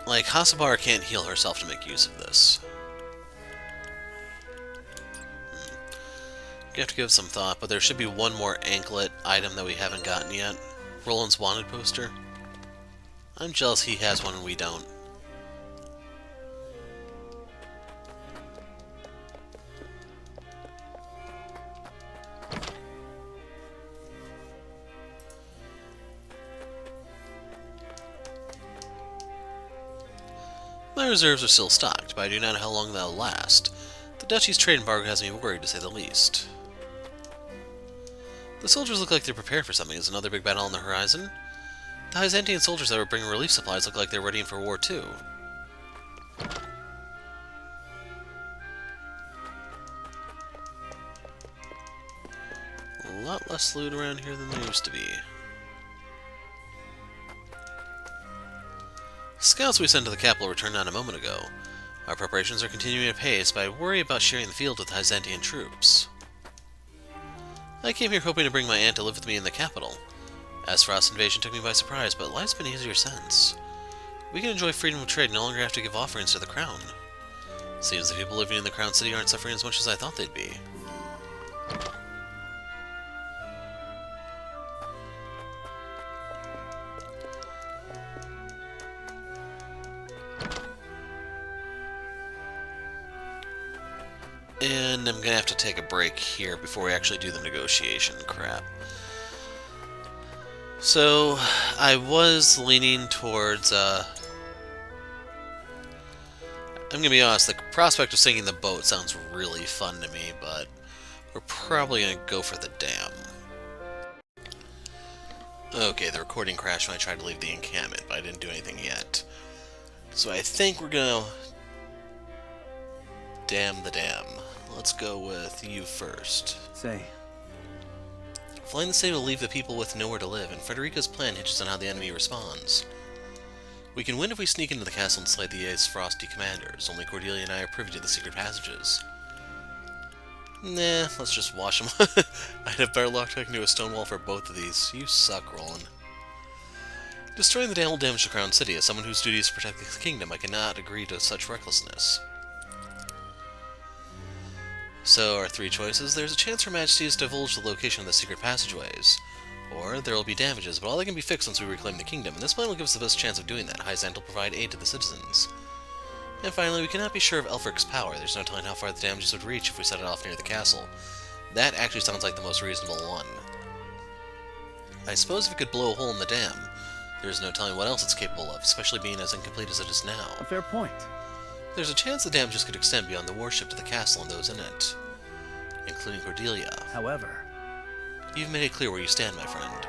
Like, Hasabar can't heal herself to make use of this. You have to give it some thought, but there should be one more anklet item that we haven't gotten yet. Roland's wanted poster. I'm jealous he has one and we don't. My reserves are still stocked, but I do not know how long they'll last. The Duchy's trade embargo has me worried, to say the least. The soldiers look like they're prepared for something. Is another big battle on the horizon? The Hyzantian soldiers that were bringing relief supplies look like they're ready for war too. A lot less loot around here than there used to be. Scouts we sent to the capital returned not a moment ago. Our preparations are continuing at pace, but I worry about sharing the field with Hyzantian troops. I came here hoping to bring my aunt to live with me in the capital. Frost's invasion took me by surprise, but life's been easier since. We can enjoy freedom of trade and no longer have to give offerings to the crown. Seems the people living in the Crown City aren't suffering as much as I thought they'd be. And I'm gonna have to take a break here before we actually do the negotiation crap. So, I was leaning towards, I'm gonna be honest, the prospect of sinking the boat sounds really fun to me, but we're probably gonna go for the dam. Okay, the recording crashed when I tried to leave the encampment, but I didn't do anything yet. So I think we're gonna dam the dam. Let's go with you first. Say. Flying the city will leave the people with nowhere to live, and Frederica's plan hinges on how the enemy responds. We can win if we sneak into the castle and slay the Ace Frosty commanders. Only Cordelia and I are privy to the secret passages. Nah, let's just wash them. I'd have better luck taking to a stone wall for both of these. You suck, Roland. Destroying the dam will damage the Crown City. As someone whose duty is to protect the kingdom, I cannot agree to such recklessness. So, our three choices. There's a chance Her Majesty has divulged the location of the secret passageways. Or, there will be damages, but all they can be fixed once we reclaim the kingdom, and this plan will give us the best chance of doing that. Hyzant will provide aid to the citizens. And finally, we cannot be sure of Elfric's power. There's no telling how far the damages would reach if we set it off near the castle. That actually sounds like the most reasonable one. I suppose if it could blow a hole in the dam, there's no telling what else it's capable of, especially being as incomplete as it is now. A fair point. There's a chance the damages could extend beyond the warship to the castle and those in it, including Cordelia. However, you've made it clear where you stand, my friend.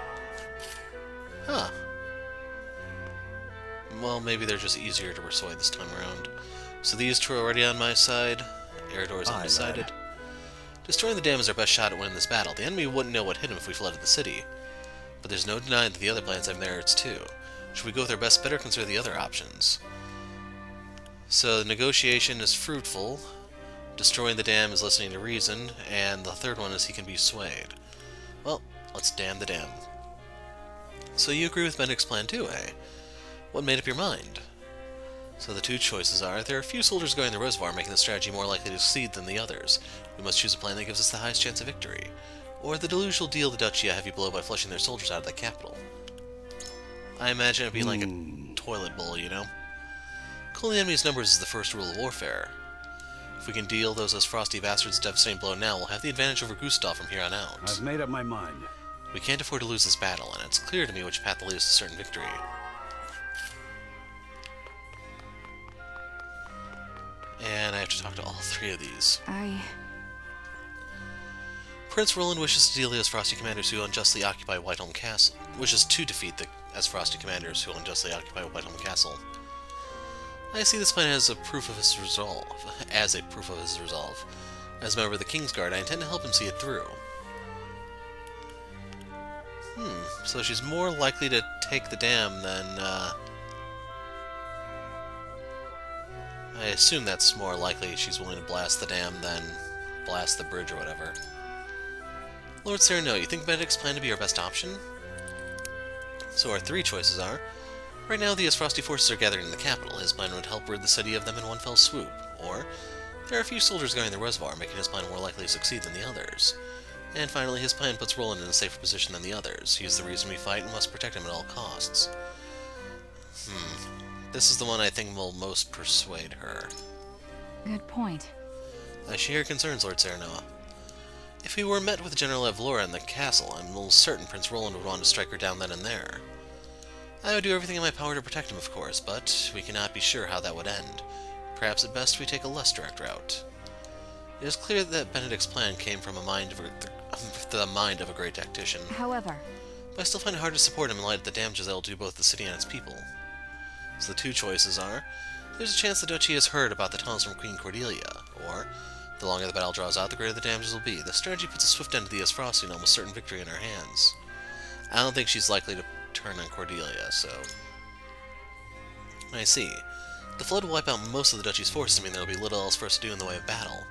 Huh. Well, maybe they're just easier to persuade this time around. So these two are already on my side. Eredor's undecided. Destroying the dam is our best shot at winning this battle. The enemy wouldn't know what hit him if we flooded the city. But there's no denying that the other plans have merits too. Should we go with our best bet or consider the other options? So the negotiation is fruitful. Destroying the dam is listening to reason. And the third one is he can be swayed. Well, let's dam the dam. So you agree with Benedikt's plan too, eh? What made up your mind? So the two choices are, there are few soldiers going the reservoir, making the strategy more likely to succeed than the others. We must choose a plan that gives us the highest chance of victory. Or the deluge will deal the duchy a heavy blow by flushing their soldiers out of the capital. I imagine it'd be like a toilet bowl, you know? Killing the enemy's numbers is the first rule of warfare. If we can deal those frosty bastards a devastating blow now, we'll have the advantage over Gustav from here on out. I've made up my mind. We can't afford to lose this battle, and it's clear to me which path will lead us to certain victory. And I have to talk to all three of these. Prince Roland wishes to deal the Frosty commanders who unjustly occupy Whitehelm Castle. Wishes to defeat the Frosty commanders who unjustly occupy Whitehelm Castle. I see this plan as a proof of his resolve. As a member of the Kingsguard, I intend to help him see it through. So she's more likely to take the dam than, I assume that's more likely she's willing to blast the dam than blast the bridge or whatever. Lord Cyrano, you think Benedikt's plan to be our best option? So our three choices are, right now the Frosty forces are gathered in the capital. His plan would help rid the city of them in one fell swoop. Or, there are a few soldiers guarding the reservoir, making his plan more likely to succeed than the others. And finally, his plan puts Roland in a safer position than the others. He is the reason we fight and must protect him at all costs. This is the one I think will most persuade her. Good point. I share your concerns, Lord Cyrano. If we were met with General Evlora in the castle, I'm almost certain Prince Roland would want to strike her down then and there. I would do everything in my power to protect him, of course, but we cannot be sure how that would end. Perhaps at best we take a less direct route. It is clear that Benedikt's plan came from the mind of a great tactician. However, but I still find it hard to support him in light of the damages that will do both the city and its people. So the two choices are, there's a chance the duchy has heard about the tunnels from Queen Cordelia, or, the longer the battle draws out, the greater the damages will be. The strategy puts a swift end to the Frosty and almost certain victory in our hands. I don't think she's likely to turn on Cordelia, so... I see. The flood will wipe out most of the duchy's forces, meaning there will be little else for us to do in the way of battle.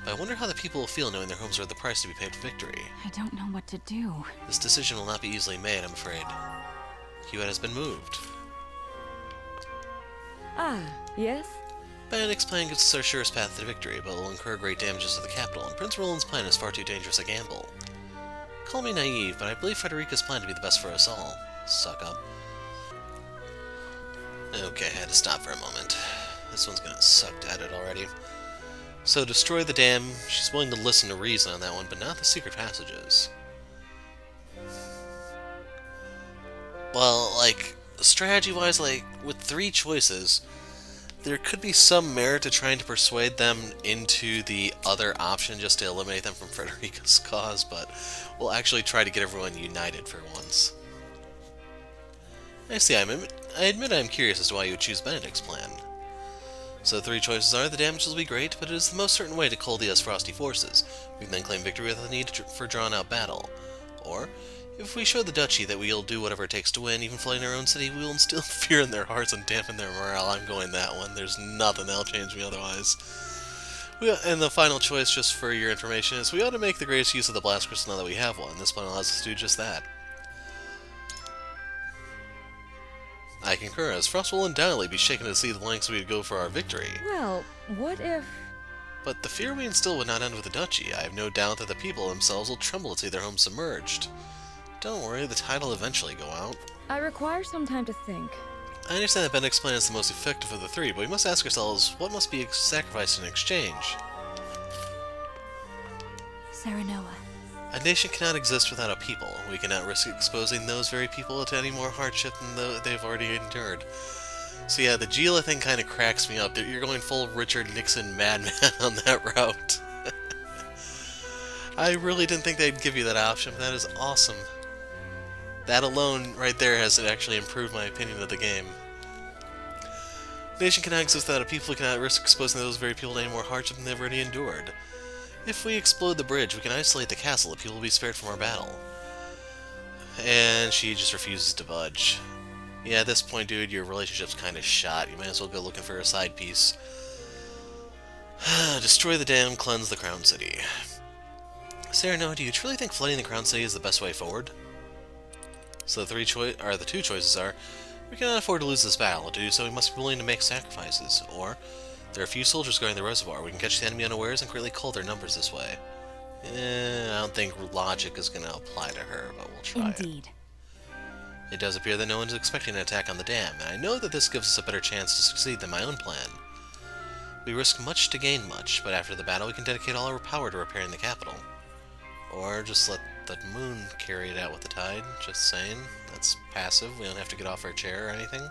But I wonder how the people will feel knowing their homes are the price to be paid for victory. I don't know what to do. This decision will not be easily made, I'm afraid. Hewitt has been moved. Yes? Benedikt's plan gives us our surest path to victory, but will incur great damages to the capital, and Prince Roland's plan is far too dangerous a gamble. Call me naive, but I believe Frederica's plan to be the best for us all. Suck up. Okay, I had to stop for a moment. This one's gonna suck to edit already. So, destroy the dam. She's willing to listen to reason on that one, but not the secret passages. Well, like, strategy-wise, like, with 3 choices, there could be some merit to trying to persuade them into the other option just to eliminate them from Frederica's cause, but we'll actually try to get everyone united for once. I see, I admit I'm curious as to why you would choose Benedict's plan. So the 3 choices are, the damages will be great, but it is the most certain way to cull the frosty forces. We can then claim victory without the need for drawn-out battle. Or, if we show the Duchy that we'll do whatever it takes to win, even flooding our own city, we will instill fear in their hearts and dampen their morale. I'm going that one. There's nothing that'll change me otherwise. And the final choice, just for your information, is we ought to make the greatest use of the Blast Crystal now that we have one. This plan allows us to do just that. I concur, as Frost will undoubtedly be shaken to see the lengths we would go for our victory. Well, what if... But the fear we instill would not end with the Duchy. I have no doubt that the people themselves will tremble to see their homes submerged. Don't worry, the tide will eventually go out. I require some time to think. I understand that Benedict's plan is the most effective of the 3, but we must ask ourselves, what must be sacrificed in exchange? Serenoa. A nation cannot exist without a people. We cannot risk exposing those very people to any more hardship than they've already endured. So yeah, the Gila thing kind of cracks me up. You're going full Richard Nixon madman on that route. I really didn't think they'd give you that option, but that is awesome. That alone, right there, has actually improved my opinion of the game. A nation cannot exist without a people. We cannot risk exposing those very people to any more hardship than they've already endured. If we explode the bridge, we can isolate the castle. The people will be spared from our battle. And she just refuses to budge. Yeah, at this point, dude, your relationship's kind of shot. You might as well go looking for a side piece. Destroy the dam, cleanse the Crown City. Serenoa, do you truly think flooding the Crown City is the best way forward? So the 2 choices are, we cannot afford to lose this battle. To do so, we must be willing to make sacrifices. Or, there are few soldiers guarding the reservoir. We can catch the enemy unawares and greatly cull their numbers this way. I don't think logic is going to apply to her, but we'll try Indeed. It does appear that no one is expecting an attack on the dam, and I know that this gives us a better chance to succeed than my own plan. We risk much to gain much, but after the battle we can dedicate all our power to repairing the capital. Or just let the moon carry it out with the tide, just saying. That's passive, we don't have to get off our chair or anything.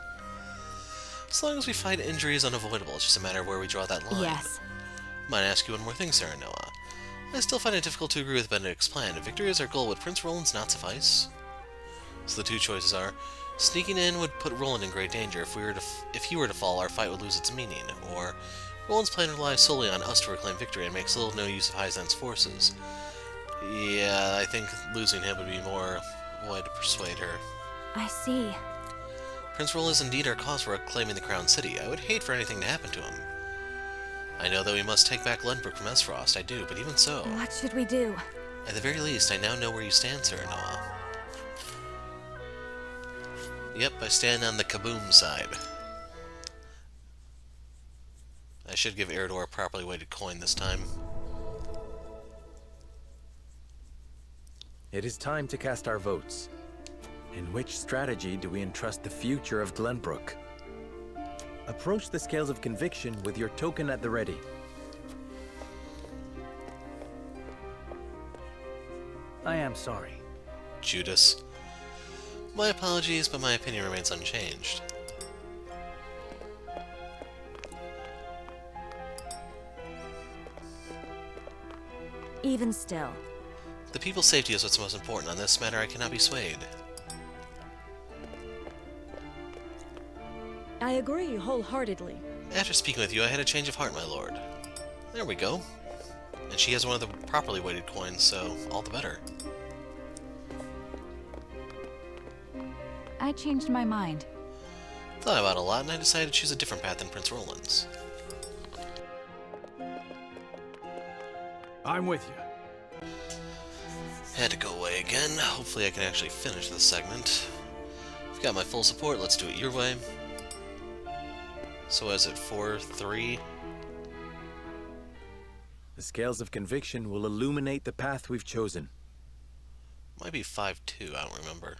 As long as we fight, injury is unavoidable, it's just a matter of where we draw that line. Yes. Might ask you one more thing, Serenoa. I still find it difficult to agree with Benedict's plan. If victory is our goal, would Prince Roland's not suffice? So the 2 choices are, sneaking in would put Roland in great danger. If he were to fall, our fight would lose its meaning. Or, Roland's plan relies solely on us to reclaim victory and makes little or no use of Hyzant's forces. Yeah, I think losing him would be more a way to persuade her. I see. Prince Roland is indeed our cause for reclaiming the Crown City. I would hate for anything to happen to him. I know that we must take back Glenbrook from Esfrost, I do, but even so... What should we do? At the very least, I now know where you stand, Serenoa. Yep, I stand on the Kaboom side. I should give Eredor a properly weighted coin this time. It is time to cast our votes. In which strategy do we entrust the future of Glenbrook? Approach the scales of conviction with your token at the ready. I am sorry. Judas. My apologies, but my opinion remains unchanged. Even still. The people's safety is what's most important. On this matter, I cannot be swayed. I agree wholeheartedly. After speaking with you, I had a change of heart, my lord. There we go. And she has one of the properly weighted coins, so all the better. I changed my mind. Thought about it a lot, and I decided to choose a different path than Prince Roland's. I'm with you. Had to go away again. Hopefully I can actually finish this segment. I've got my full support, let's do it your way. So is it 4-3? The scales of conviction will illuminate the path we've chosen. Might be 5-2, I don't remember.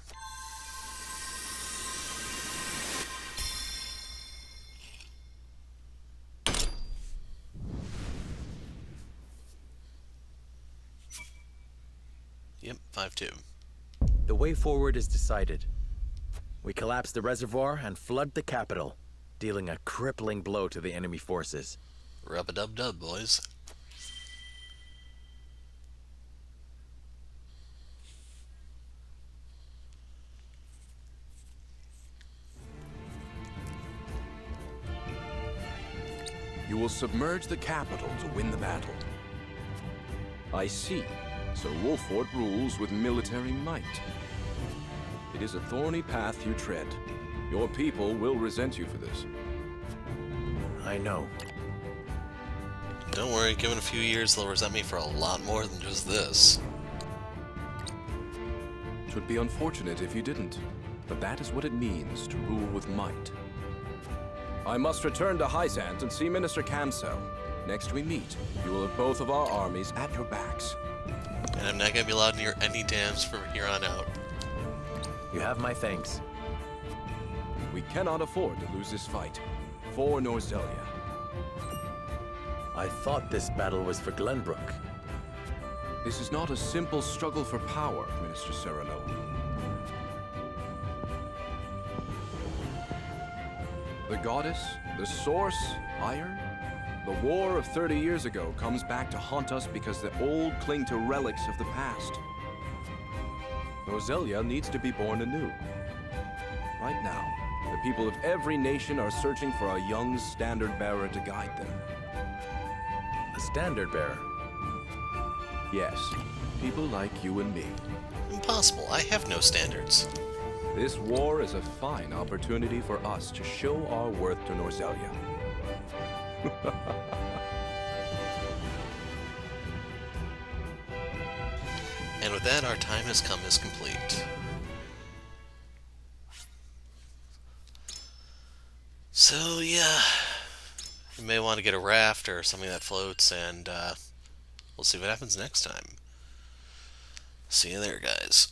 Yep, 5-2. The way forward is decided. We collapse the reservoir and flood the capital, dealing a crippling blow to the enemy forces. Rub-a-dub-dub, boys. You will submerge the capital to win the battle. I see. So Wolfort rules with military might. It is a thorny path you tread. Your people will resent you for this. I know. Don't worry, given a few years, they'll resent me for a lot more than just this. It would be unfortunate if you didn't, but that is what it means to rule with might. I must return to Hyzant and see Minister Kamsel. Next we meet, you will have both of our armies at your backs. And I'm not going to be allowed near any dams from here on out. You have my thanks. We cannot afford to lose this fight. For Norzelia. I thought this battle was for Glenbrook. This is not a simple struggle for power, Minister Cyrano. The goddess, the source, Iron? The war of 30 years ago comes back to haunt us because the old cling to relics of the past. Norzelia needs to be born anew. Right now, the people of every nation are searching for a young standard bearer to guide them. A standard bearer? Yes, people like you and me. Impossible, I have no standards. This war is a fine opportunity for us to show our worth to Norzelia. And with that, our time has come is complete. So yeah, you may want to get a raft or something that floats, and we'll see what happens next time. See you there, guys.